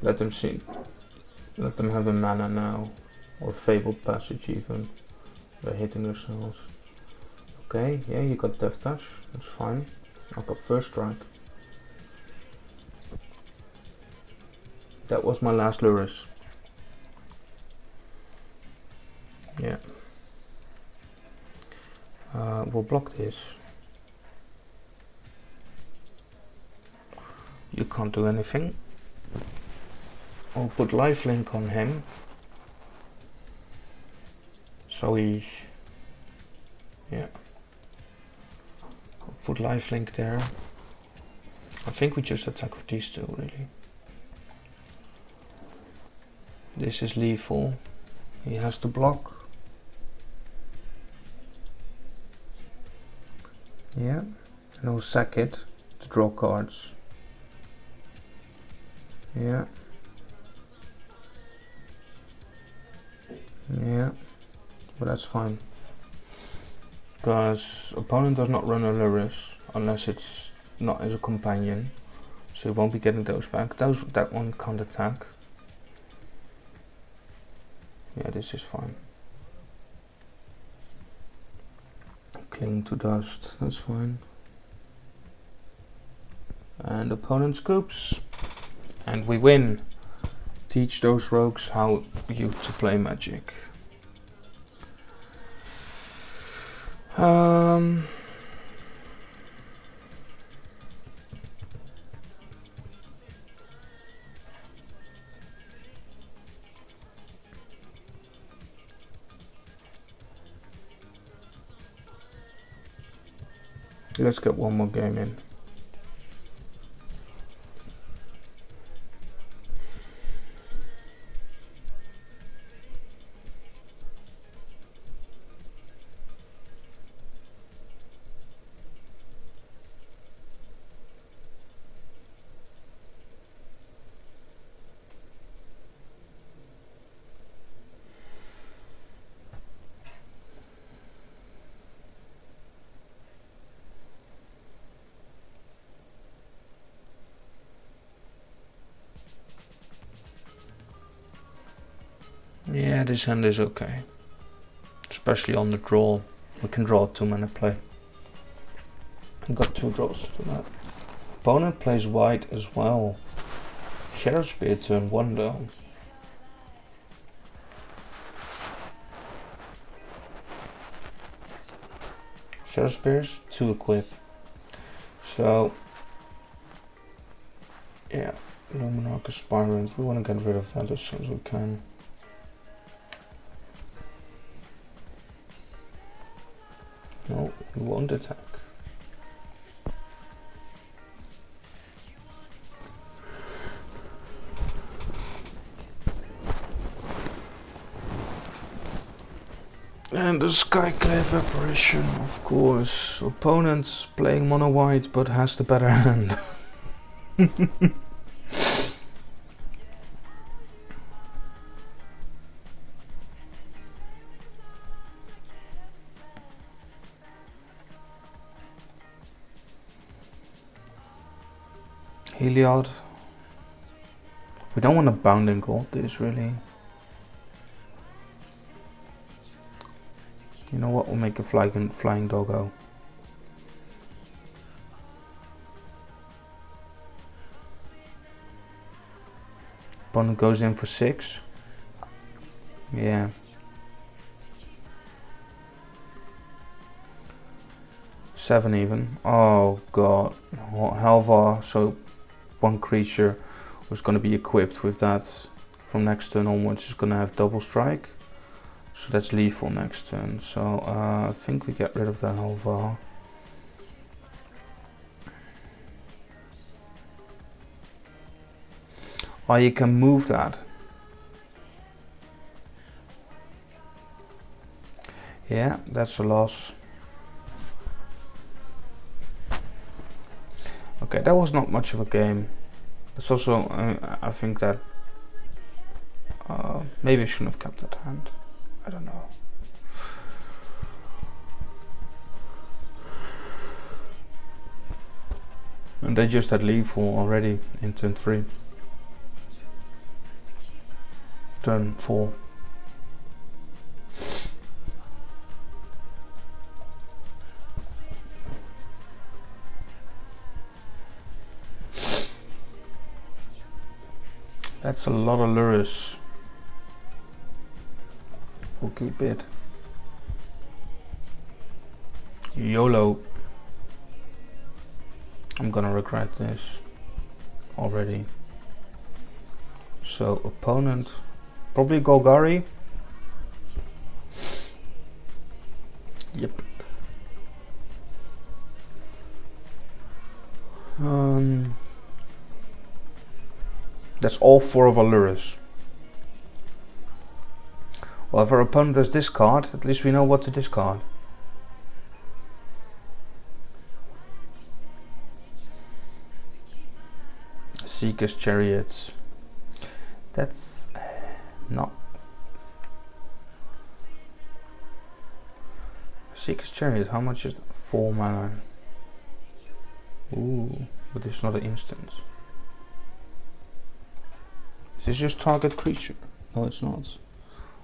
Let them see. Let them have a mana now. Or Fabled Passage even. They're hitting themselves. Okay, yeah, you got Death Touch. That's fine. I got First Strike. That was my last Lurrus. Yeah. We'll block this. You can't do anything. I'll put lifelink on him. So he... Yeah. I'll put lifelink there. I think we just attack with these two, really. This is lethal. He has to block. Yeah. And I'll sack it to draw cards. Yeah. Yeah. But that's fine. Because opponent does not run a Lurrus unless it's not as a companion. So he won't be getting those back. That one can't attack. Yeah, this is fine. Cling to dust, that's fine. And opponent scoops. And we win. Teach those rogues how to play Magic. Let's get one more game in. Yeah, this hand is okay. Especially on the draw. We can draw 2 mana play. I got 2 draws to that. Opponent plays white as well. Shadow Spear turn 1 down. Shadow Spears, 2 equip. So Yeah, Luminarch Aspirant. We want to get rid of that as soon as we can. No, we won't attack. And the Skyclave Apparition, of course. Opponent playing mono white but has the better hand. Heliod. We don't want to Bounding Gold this really. You know what, we'll make a flying doggo. Opponent goes in for 6. Yeah. Seven even. Oh god. Helvar, so one creature was going to be equipped with that from next turn onwards is going to have double strike. So that's lethal next turn. So I think we get rid of the Helvar. Oh, you can move that. Yeah, that's a loss. Okay, that was not much of a game. It's also, I think that maybe I shouldn't have kept that hand. I don't know. And they just had lethal already in turn 3. Turn 4. That's a lot of Lurrus. We'll keep it. YOLO. I'm gonna regret this already. So opponent, probably Golgari. Yep. That's all 4 of our Lurrus. Well, if our opponent has discard, at least we know what to discard. Seeker's Chariots. That's not. Seeker's Chariot, how much is that? 4 mana. Ooh, but it's not an instance. Is this just target creature? No, it's not.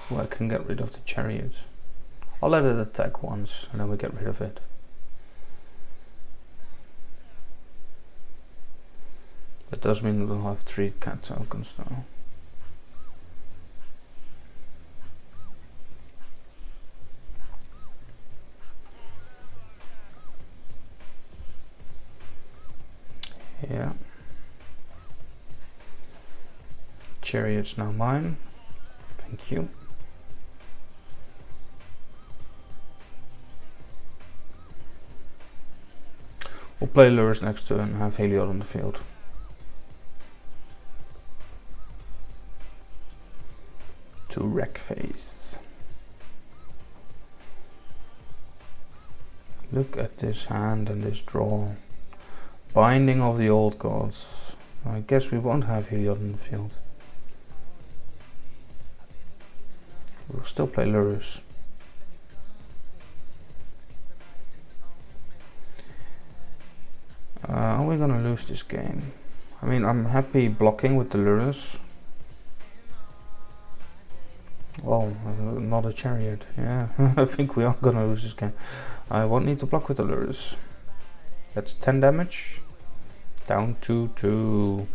Well, I can get rid of the Chariot. I'll let it attack once and then we get rid of it. That does mean we'll have 3 cat tokens though. Yeah. Chariot's now mine. Thank you. We'll play Lurrus next turn and have Heliod on the field. To wreck phase. Look at this hand and this draw. Binding of the Old Gods. I guess we won't have Heliod on the field. We'll still play Lurrus. Are we gonna lose this game? I mean, I'm happy blocking with the Lurrus. Well, not a Chariot. Yeah, I think we are gonna lose this game. I won't need to block with the Lurrus. That's 10 damage. Down to 2.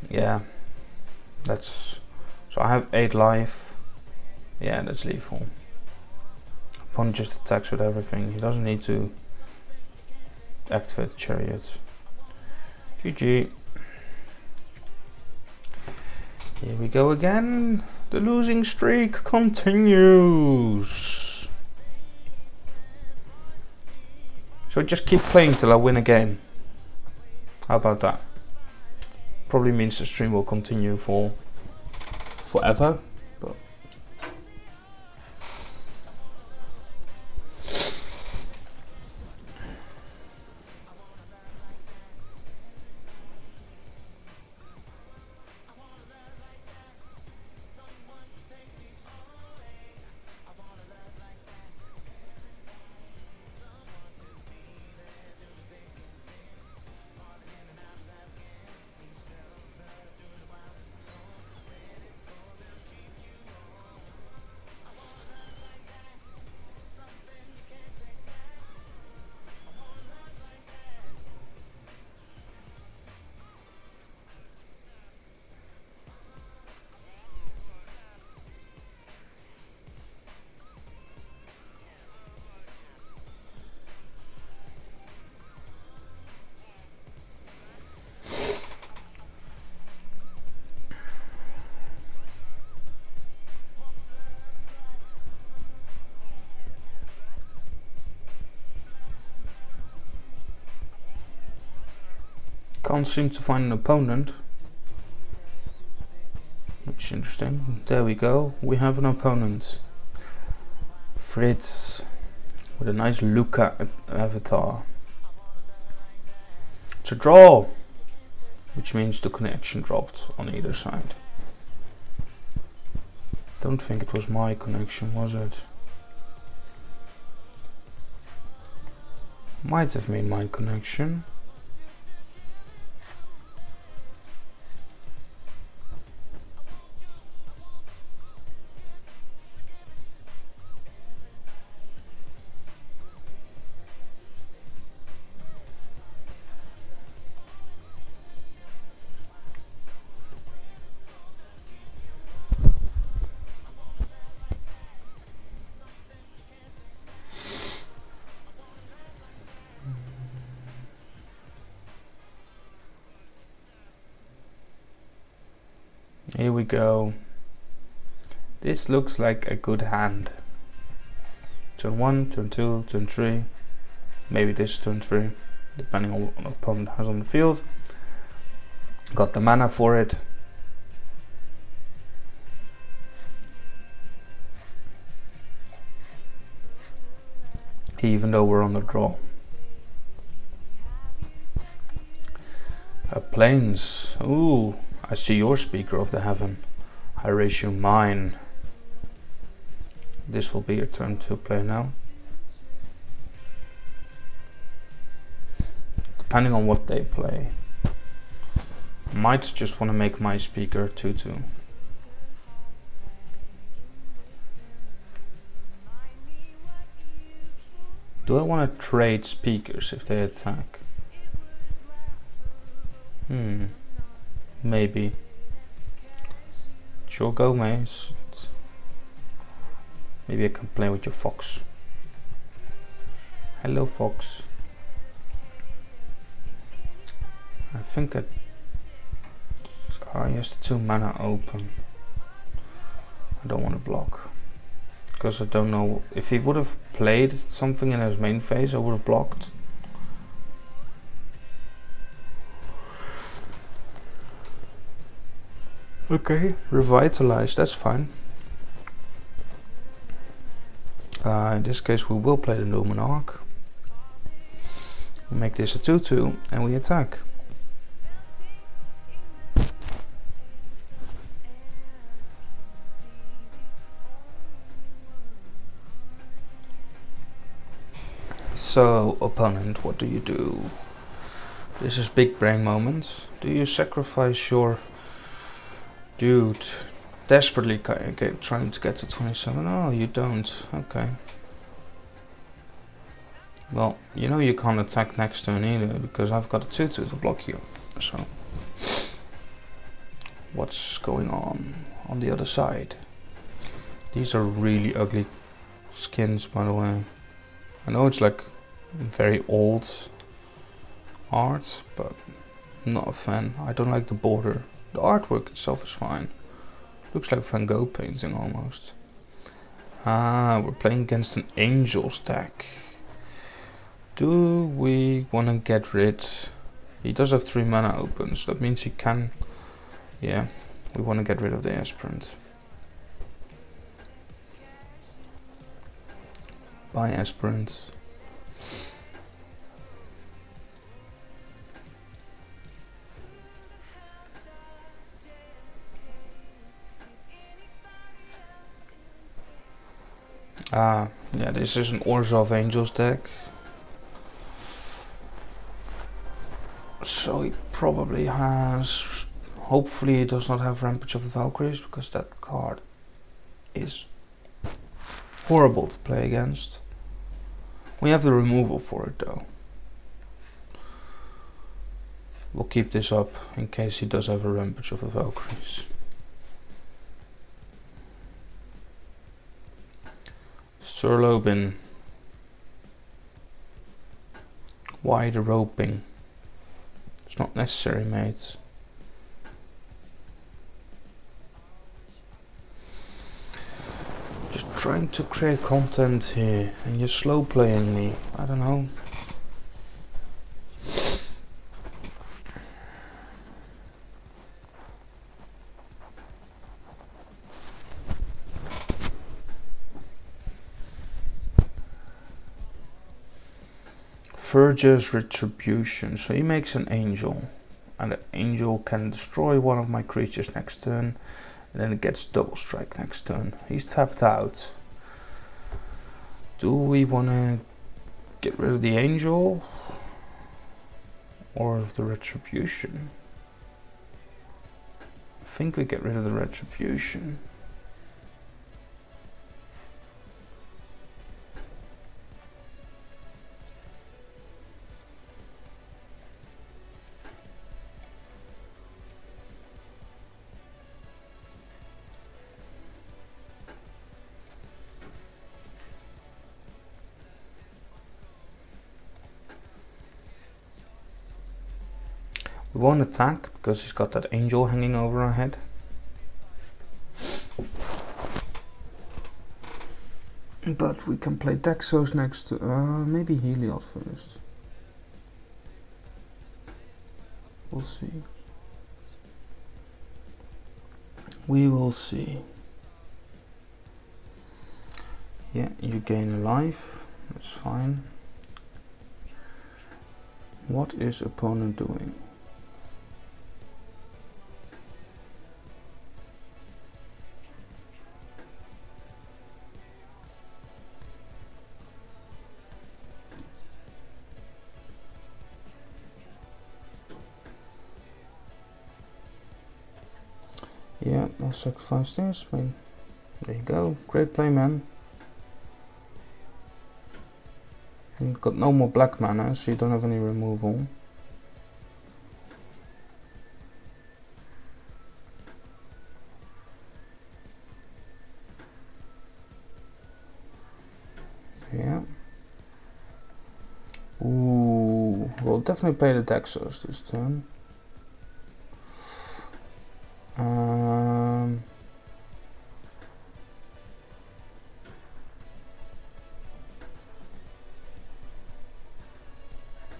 Yeah, that's... So I have 8 life. Yeah, that's lethal. Opponent just attacks with everything. He doesn't need to activate the chariot. GG. Here we go again. The losing streak continues. So just keep playing till I win a game. How about that? Probably means the stream will continue for forever. But can't seem to find an opponent, which is interesting. There we go, we have an opponent. Fritz with a nice Luca avatar. It's a draw, which means the connection dropped on either side. Don't think it was my connection, was it? Might have been my connection. Here we go. This looks like a good hand. Turn 1, turn 2, turn 3. Maybe this turn 3, depending on what the opponent has on the field. Got the mana for it. Even though we're on the draw. Plains. Ooh. I see your Speaker of the Heaven. I raise you mine. This will be your turn to play now. Depending on what they play. Might just want to make my Speaker 2/2. Do I want to trade Speakers if they attack? Maybe. Sure, go Maze. Maybe I can play with your Fox. Hello Fox. I think he has the 2 mana open. I don't want to block. Because I don't know, if he would have played something in his main phase, I would have blocked. Okay, revitalize, that's fine. In this case we will play the Numenarch. We'll make this a 2/2 and we attack. So, opponent, what do you do? This is big brain moment. Do you sacrifice your dude desperately trying to get to 27? Oh, you don't. Okay. Well, you know you can't attack next turn either, because I've got a 2/2 to block you. So what's going on the other side. These are really ugly skins, by the way. I know it's like very old art, but I'm not a fan. I don't like the border. The artwork itself is fine. Looks like Van Gogh painting almost. Ah, we're playing against an Angels deck. Do we want to get rid? He does have 3 mana open, so that means he can. Yeah, we want to get rid of the Aspirant. Bye, Aspirant. Ah, yeah, this is an Orzhov Angels deck. So he probably has. Hopefully, he does not have Rampage of the Valkyries, because that card is horrible to play against. We have the removal for it though. We'll keep this up in case he does have a Rampage of the Valkyries. Surlobin. Why the roping? It's not necessary, mate. Just trying to create content here and you're slow playing me. I don't know. Verger's Retribution. So he makes an angel. And the angel can destroy one of my creatures next turn. And then it gets double strike next turn. He's tapped out. Do we want to get rid of the angel? Or of the retribution? I think we get rid of the retribution. We won't attack because he's got that angel hanging over our head. But we can play Daxos next to, maybe Heliod first. We'll see. We will see. Yeah, you gain a life. That's fine. What is opponent doing? Yeah, I'll sacrifice this. There you go. Great play, man. You've got no more black mana, so you don't have any removal. Yeah. Ooh, we'll definitely play the Daxos this turn.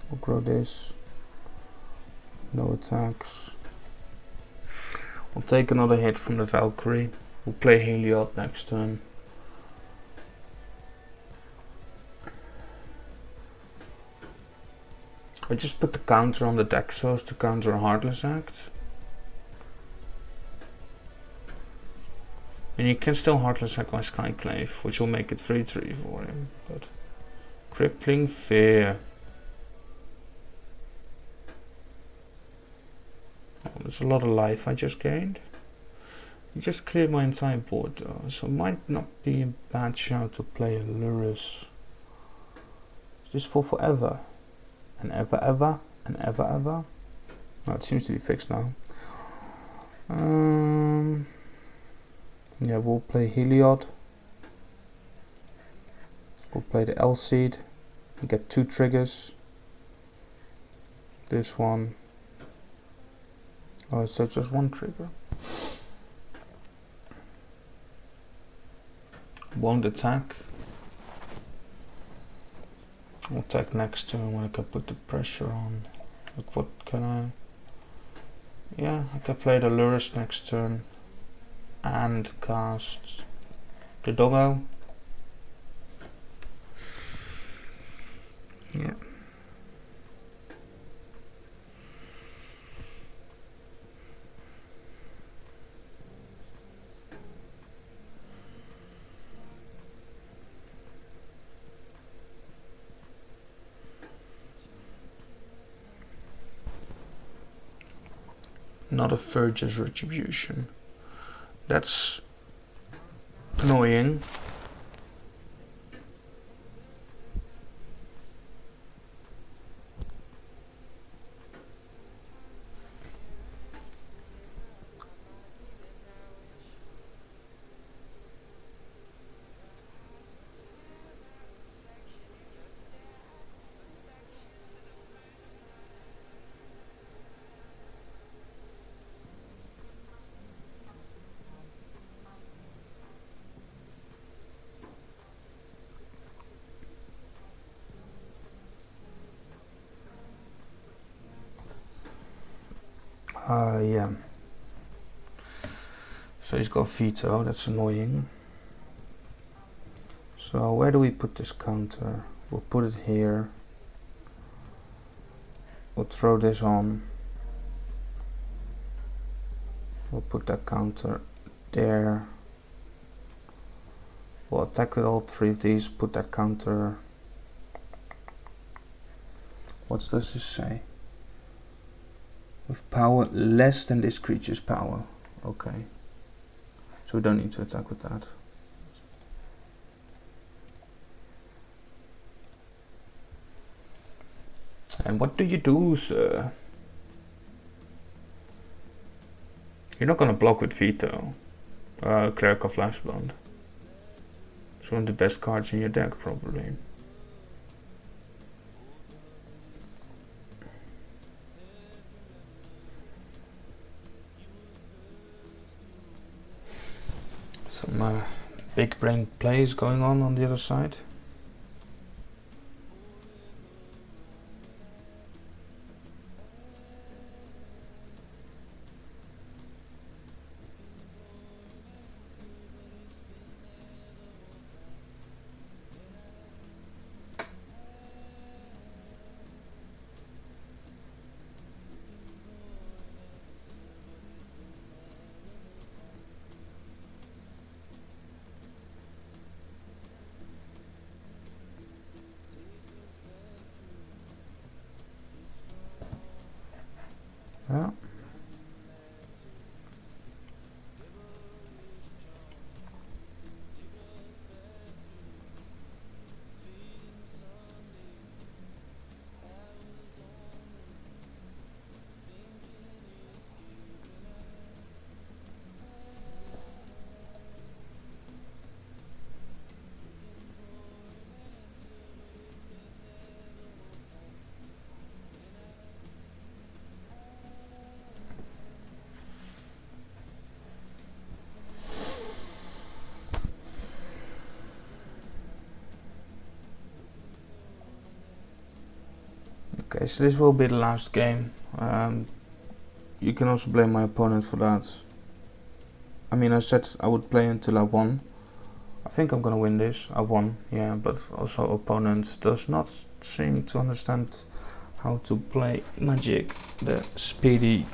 We'll grow this. No attacks. We'll take another hit from the Valkyrie. We'll play Heliod next turn. I just put the counter on the Daxos to counter a Heartless Act. And you can still Heartless Act my Skyclave, which will make it 3/3 for him. But Crippling Fear. Oh, there's a lot of life I just gained. You just cleared my entire board though, so it might not be a bad shout to play a Lurrus. Is this for forever? And ever and ever? No, it seems to be fixed now. Yeah, we'll play Heliod. We'll play the L-Seed. Get 2 triggers. This one. Oh, is that just 1 trigger? Won't attack. I'll attack next turn when I can put the pressure on. Like, what can I? Yeah, I can play the Lurrus next turn and cast the Doggo. Yeah. Not a Verge's Retribution. That's annoying. Yeah. So he's got veto, that's annoying. So where do we put this counter? We'll put it here. We'll throw this on. We'll put that counter there. We'll attack with all 3 of these, put that counter. What does this say? With power less than this creature's power. Okay. So we don't need to attack with that. And what do you do, sir? You're not gonna block with veto. Cleric of Lifebond. It's one of the best cards in your deck, probably. Some big brain plays going on the other side. Yeah. Okay, so this will be the last game. You can also blame my opponent for that. I mean, I said I would play until I won. I think I'm gonna win this. I won, yeah, but also opponent does not seem to understand how to play Magic the speedy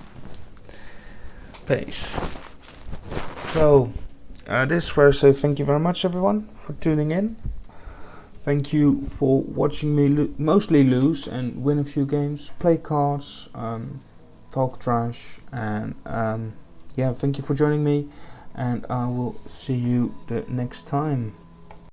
pace. So, this is where I say thank you very much, everyone, for tuning in. Thank you for watching me mostly lose and win a few games, play cards, talk trash, and yeah, thank you for joining me, and I will see you the next time.